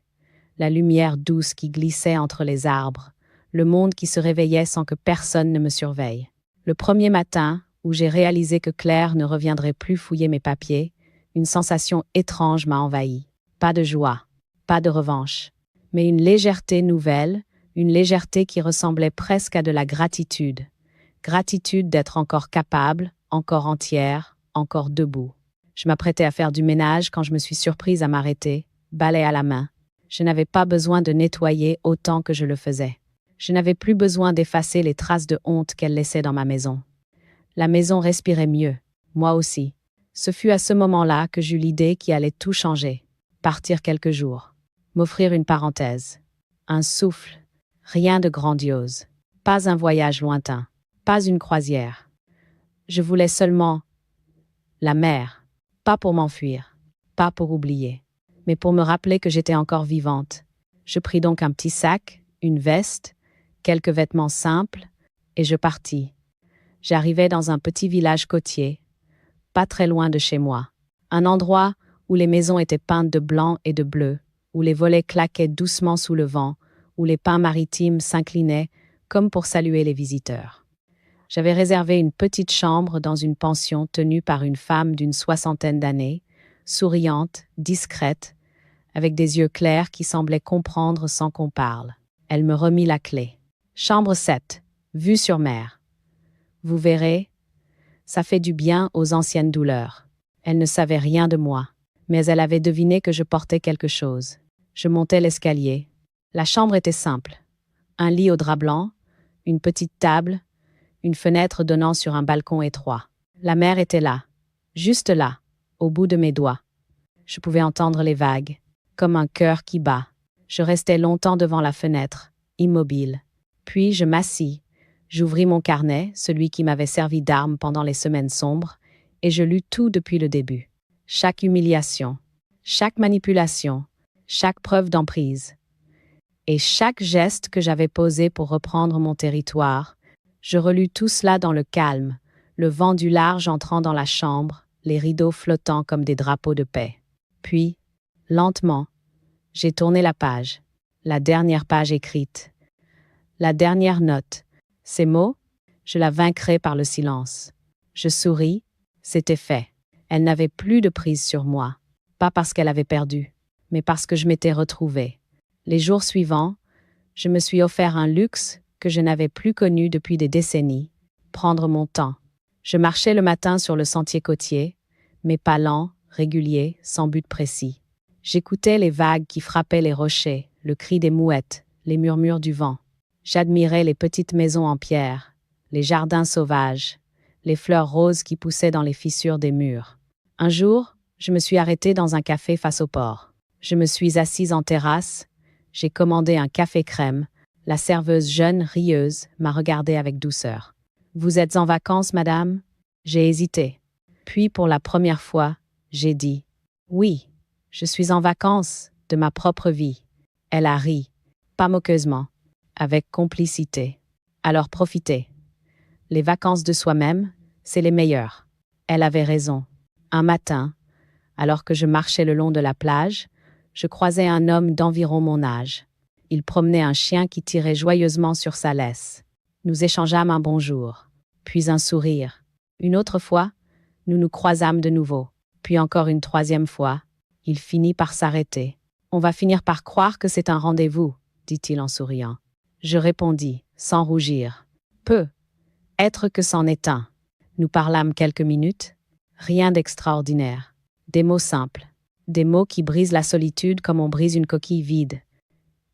la lumière douce qui glissait entre les arbres, le monde qui se réveillait sans que personne ne me surveille. Le premier matin, où j'ai réalisé que Claire ne reviendrait plus fouiller mes papiers, une sensation étrange m'a envahi. Pas de joie, pas de revanche, mais une légèreté nouvelle, une légèreté qui ressemblait presque à de la gratitude. Gratitude d'être encore capable, encore entière, encore debout. Je m'apprêtais à faire du ménage quand je me suis surprise à m'arrêter, balai à la main. Je n'avais pas besoin de nettoyer autant que je le faisais. Je n'avais plus besoin d'effacer les traces de honte qu'elle laissait dans ma maison. La maison respirait mieux, moi aussi. Ce fut à ce moment-là que j'eus l'idée qui allait tout changer. Partir quelques jours. M'offrir une parenthèse. Un souffle. Rien de grandiose. Pas un voyage lointain. Pas une croisière. Je voulais seulement la mer. Pas pour m'enfuir. Pas pour oublier. Mais pour me rappeler que j'étais encore vivante. Je pris donc un petit sac, une veste, quelques vêtements simples, et je partis. J'arrivai dans un petit village côtier, pas très loin de chez moi. Un endroit où les maisons étaient peintes de blanc et de bleu, où les volets claquaient doucement sous le vent, où les pins maritimes s'inclinaient comme pour saluer les visiteurs. J'avais réservé une petite chambre dans une pension tenue par une femme d'une 60aine d'années, souriante, discrète, avec des yeux clairs qui semblaient comprendre sans qu'on parle. Elle me remit la clé. Chambre 7, vue sur mer. Vous verrez, ça fait du bien aux anciennes douleurs. Elle ne savait rien de moi, mais elle avait deviné que je portais quelque chose. Je montais l'escalier. La chambre était simple. Un lit au drap blanc, une petite table, une fenêtre donnant sur un balcon étroit. La mer était là, juste là, au bout de mes doigts. Je pouvais entendre les vagues, comme un cœur qui bat. Je restais longtemps devant la fenêtre, immobile. Puis je m'assis. J'ouvris mon carnet, celui qui m'avait servi d'arme pendant les semaines sombres, et je lus tout depuis le début. Chaque humiliation, chaque manipulation, chaque preuve d'emprise. Et chaque geste que j'avais posé pour reprendre mon territoire, je relus tout cela dans le calme, le vent du large entrant dans la chambre, les rideaux flottant comme des drapeaux de paix. Puis, lentement, j'ai tourné la page, la dernière page écrite, la dernière note. Ces mots, je la vaincrai par le silence. Je souris, c'était fait. Elle n'avait plus de prise sur moi, pas parce qu'elle avait perdu, mais parce que je m'étais retrouvée. Les jours suivants, je me suis offert un luxe que je n'avais plus connu depuis des décennies, prendre mon temps. Je marchais le matin sur le sentier côtier, mes pas lents, réguliers, sans but précis. J'écoutais les vagues qui frappaient les rochers, le cri des mouettes, les murmures du vent. J'admirais les petites maisons en pierre, les jardins sauvages, les fleurs roses qui poussaient dans les fissures des murs. Un jour, je me suis arrêtée dans un café face au port. Je me suis assise en terrasse, j'ai commandé un café crème. La serveuse jeune, rieuse, m'a regardée avec douceur. « Vous êtes en vacances, madame ?» J'ai hésité. Puis, pour la première fois, j'ai dit « Oui, je suis en vacances, de ma propre vie. » Elle a ri, pas moqueusement, avec complicité. Alors profitez. Les vacances de soi-même, c'est les meilleures. Elle avait raison. Un matin, Alors que je marchais le long de la plage, je croisai un homme d'environ mon âge. Il promenait un chien qui tirait joyeusement sur sa laisse. Nous échangeâmes un bonjour, puis un sourire. Une autre fois, nous nous croisâmes de nouveau, puis encore une troisième fois. Il finit par s'arrêter. « On va finir par croire que c'est un rendez-vous », dit-il en souriant. Je répondis, sans rougir. « Peu. Être que c'en est un. » Nous parlâmes quelques minutes. Rien d'extraordinaire. Des mots simples. Des mots qui brisent la solitude comme on brise une coquille vide.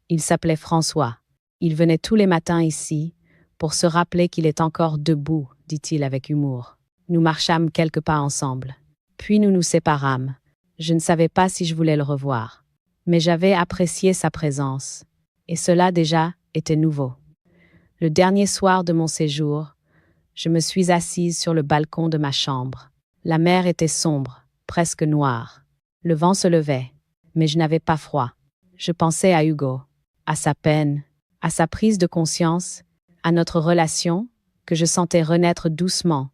Il s'appelait François. Il venait tous les matins ici, pour se rappeler qu'il est encore debout, dit-il avec humour. Nous marchâmes quelques pas ensemble. Puis nous nous séparâmes. Je ne savais pas si je voulais le revoir. Mais j'avais apprécié sa présence. Et cela déjà était nouveau. Le dernier soir de mon séjour, je me suis assise sur le balcon de ma chambre. La mer était sombre, presque noire. Le vent se levait, mais je n'avais pas froid. Je pensais à Hugo, à sa peine, à sa prise de conscience, à notre relation que je sentais renaître doucement,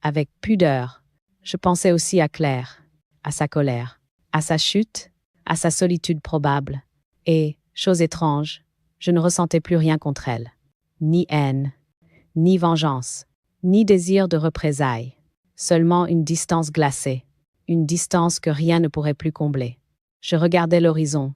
avec pudeur. Je pensais aussi à Claire, à sa colère, à sa chute, à sa solitude probable. Et, chose étrange, je ne ressentais plus rien contre elle. Ni haine, ni vengeance, ni désir de représailles. Seulement une distance glacée, une distance que rien ne pourrait plus combler. Je regardais l'horizon,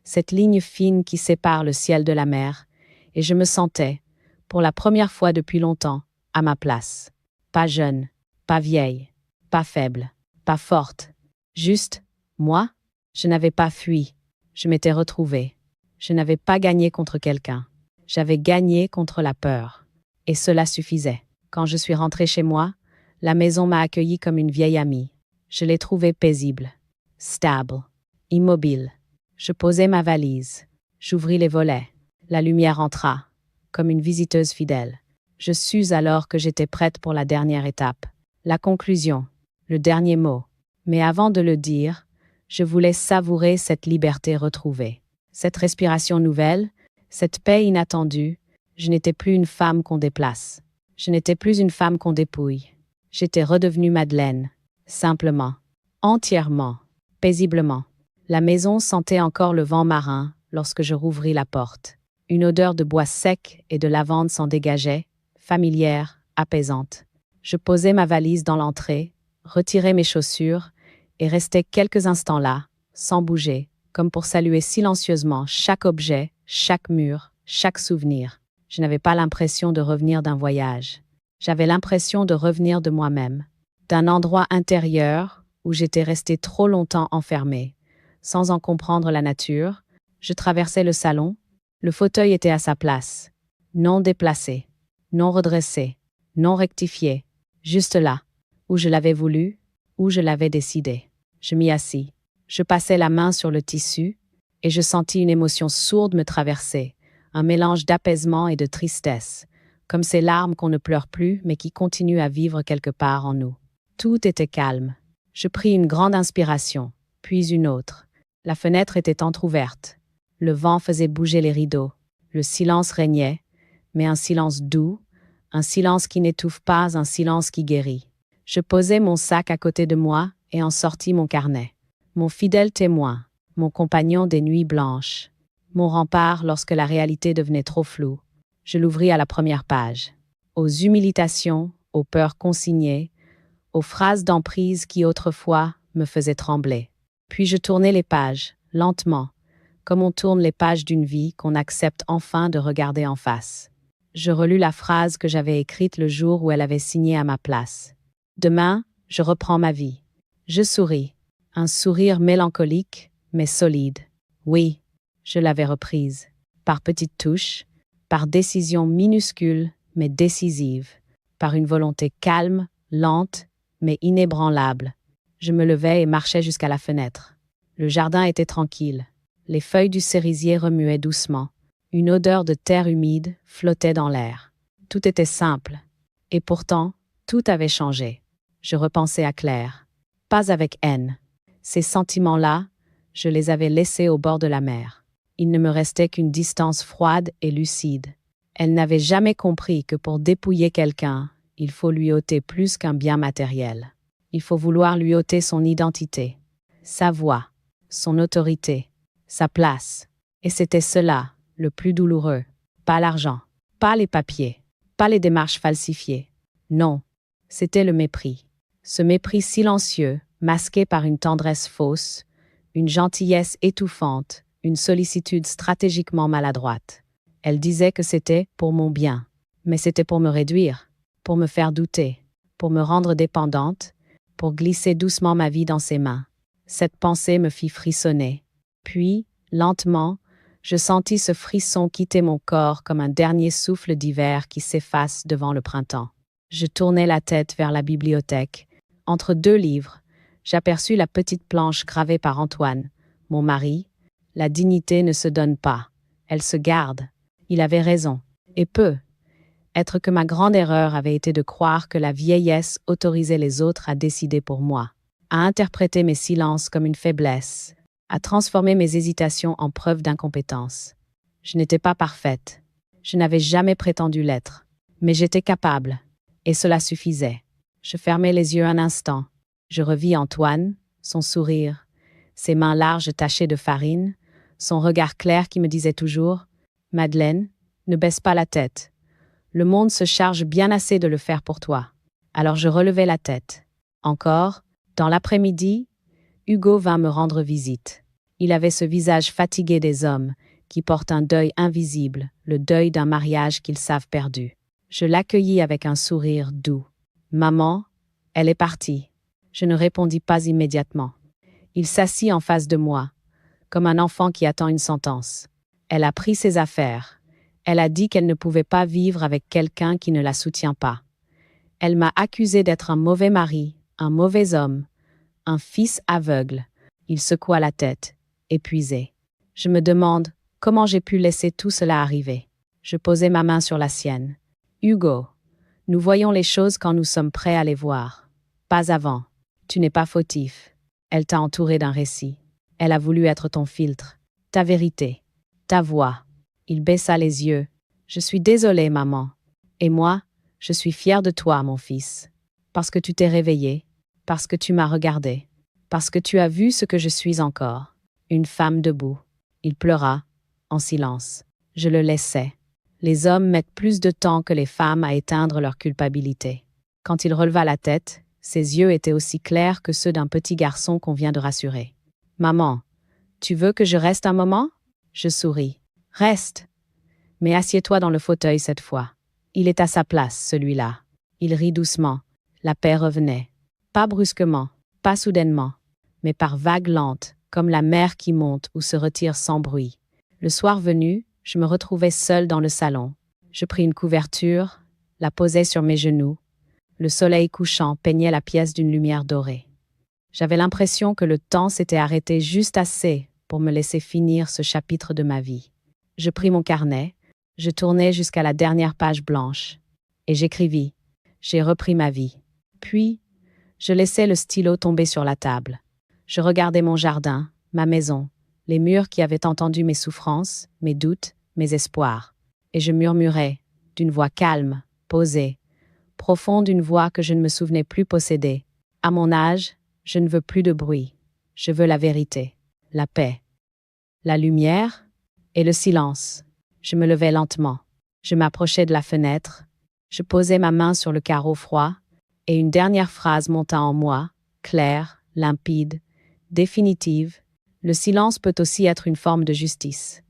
cette ligne fine qui sépare le ciel de la mer, et je me sentais, pour la première fois depuis longtemps, à ma place. Pas jeune, pas vieille, pas faible, pas forte. Juste, moi, je n'avais pas fui, je m'étais retrouvée. Je n'avais pas gagné contre quelqu'un. J'avais gagné contre la peur. Et cela suffisait. Quand je suis rentrée chez moi, la maison m'a accueillie comme une vieille amie. Je l'ai trouvée paisible, stable, immobile. Je posai ma valise. J'ouvris les volets. La lumière entra, comme une visiteuse fidèle. Je sus alors que j'étais prête pour la dernière étape. La conclusion, le dernier mot. Mais avant de le dire, je voulais savourer cette liberté retrouvée. Cette respiration nouvelle, cette paix inattendue. Je n'étais plus une femme qu'on déplace. Je n'étais plus une femme qu'on dépouille. J'étais redevenue Madeleine, simplement, entièrement, paisiblement. La maison sentait encore le vent marin lorsque je rouvris la porte. Une odeur de bois sec et de lavande s'en dégageait, familière, apaisante. Je posai ma valise dans l'entrée, retirai mes chaussures et restai quelques instants là, sans bouger, comme pour saluer silencieusement chaque objet, chaque mur, chaque souvenir. Je n'avais pas l'impression de revenir d'un voyage. J'avais l'impression de revenir de moi-même, d'un endroit intérieur où j'étais restée trop longtemps enfermée. Sans en comprendre la nature, je traversais le salon. Le fauteuil était à sa place, non déplacé, non redressé, non rectifié, juste là, où je l'avais voulu, où je l'avais décidé. Je m'y assis. Je passai la main sur le tissu et je sentis une émotion sourde me traverser, un mélange d'apaisement et de tristesse, comme ces larmes qu'on ne pleure plus mais qui continuent à vivre quelque part en nous. Tout était calme. Je pris une grande inspiration, puis une autre. La fenêtre était entr'ouverte. Le vent faisait bouger les rideaux. Le silence régnait, mais un silence doux, un silence qui n'étouffe pas, un silence qui guérit. Je posai mon sac à côté de moi et en sortis mon carnet. Mon fidèle témoin, mon compagnon des nuits blanches, mon rempart lorsque la réalité devenait trop floue. Je l'ouvris à la première page. Aux humiliations, aux peurs consignées, aux phrases d'emprise qui autrefois me faisaient trembler. Puis je tournai les pages, lentement, comme on tourne les pages d'une vie qu'on accepte enfin de regarder en face. Je relus la phrase que j'avais écrite le jour où elle avait signé à ma place. Demain, je reprends ma vie. Je souris, un sourire mélancolique, mais solide. Oui, je l'avais reprise, par petites touches, par décisions minuscules, mais décisives, par une volonté calme, lente, mais inébranlable. Je me levai et marchai jusqu'à la fenêtre. Le jardin était tranquille. Les feuilles du cerisier remuaient doucement. Une odeur de terre humide flottait dans l'air. Tout était simple. Et pourtant, tout avait changé. Je repensais à Claire. Pas avec haine. Ces sentiments-là, je les avais laissés au bord de la mer. Il ne me restait qu'une distance froide et lucide. Elle n'avait jamais compris que pour dépouiller quelqu'un, il faut lui ôter plus qu'un bien matériel. Il faut vouloir lui ôter son identité. sa voix, son autorité, sa place. Et c'était cela, le plus douloureux. Pas l'argent, pas les papiers, pas les démarches falsifiées. Non, c'était le mépris. Ce mépris silencieux, masqué par une tendresse fausse, une gentillesse étouffante, une sollicitude stratégiquement maladroite. Elle disait que c'était pour mon bien, mais c'était pour me réduire, pour me faire douter, pour me rendre dépendante, pour glisser doucement ma vie dans ses mains. Cette pensée me fit frissonner. Puis, lentement, je sentis ce frisson quitter mon corps comme un dernier souffle d'hiver qui s'efface devant le printemps. Je tournai la tête vers la bibliothèque. Entre 2 livres, j'aperçus la petite planche gravée par Antoine, mon mari. La dignité ne se donne pas, elle se garde. Il avait raison, et peu. Être que ma grande erreur avait été de croire que la vieillesse autorisait les autres à décider pour moi, à interpréter mes silences comme une faiblesse, à transformer mes hésitations en preuve d'incompétence. Je n'étais pas parfaite, je n'avais jamais prétendu l'être, mais j'étais capable, et cela suffisait. Je fermai les yeux un instant, je revis Antoine, son sourire, ses mains larges tachées de farine, son regard clair qui me disait toujours « Madeleine, ne baisse pas la tête. Le monde se charge bien assez de le faire pour toi. » Alors je relevai la tête. Encore, dans l'après-midi, Hugo vint me rendre visite. Il avait ce visage fatigué des hommes, qui portent un deuil invisible, le deuil d'un mariage qu'ils savent perdu. Je l'accueillis avec un sourire doux. « Maman, elle est partie. » Je ne répondis pas immédiatement. Il s'assit en face de moi, comme un enfant qui attend une sentence. Elle a pris ses affaires. Elle a dit qu'elle ne pouvait pas vivre avec quelqu'un qui ne la soutient pas. Elle m'a accusé d'être un mauvais mari, un mauvais homme, un fils aveugle. Il secoua la tête, épuisé. Je me demande comment j'ai pu laisser tout cela arriver. Je posai ma main sur la sienne. Hugo, nous voyons les choses quand nous sommes prêts à les voir. Pas avant. Tu n'es pas fautif. Elle t'a entouré d'un récit. Elle a voulu être ton filtre, ta vérité, ta voix. Il baissa les yeux. Je suis désolée, maman. Et moi, je suis fière de toi, mon fils. Parce que tu t'es réveillé, parce que tu m'as regardé, parce que tu as vu ce que je suis encore. Une femme debout. Il pleura, en silence. Je le laissais. Les hommes mettent plus de temps que les femmes à éteindre leur culpabilité. Quand il releva la tête, ses yeux étaient aussi clairs que ceux d'un petit garçon qu'on vient de rassurer. « Maman, tu veux que je reste un moment ?» Je souris. « Reste. Mais assieds-toi dans le fauteuil cette fois. Il est à sa place, celui-là. » Il rit doucement. La paix revenait. Pas brusquement, pas soudainement, mais par vagues lentes, comme la mer qui monte ou se retire sans bruit. Le soir venu, je me retrouvais seule dans le salon. Je pris une couverture, la posai sur mes genoux. Le soleil couchant peignait la pièce d'une lumière dorée. J'avais l'impression que le temps s'était arrêté juste assez pour me laisser finir ce chapitre de ma vie. Je pris mon carnet, je tournai jusqu'à la dernière page blanche, et j'écrivis. J'ai repris ma vie. Puis, je laissai le stylo tomber sur la table. Je regardais mon jardin, ma maison, les murs qui avaient entendu mes souffrances, mes doutes, mes espoirs. Et je murmurais, d'une voix calme, posée, profonde, une voix que je ne me souvenais plus posséder. À mon âge, je ne veux plus de bruit. Je veux la vérité, la paix, la lumière et le silence. Je me levai lentement. Je m'approchai de la fenêtre. Je posai ma main sur le carreau froid et une dernière phrase monta en moi, claire, limpide, définitive. Le silence peut aussi être une forme de justice.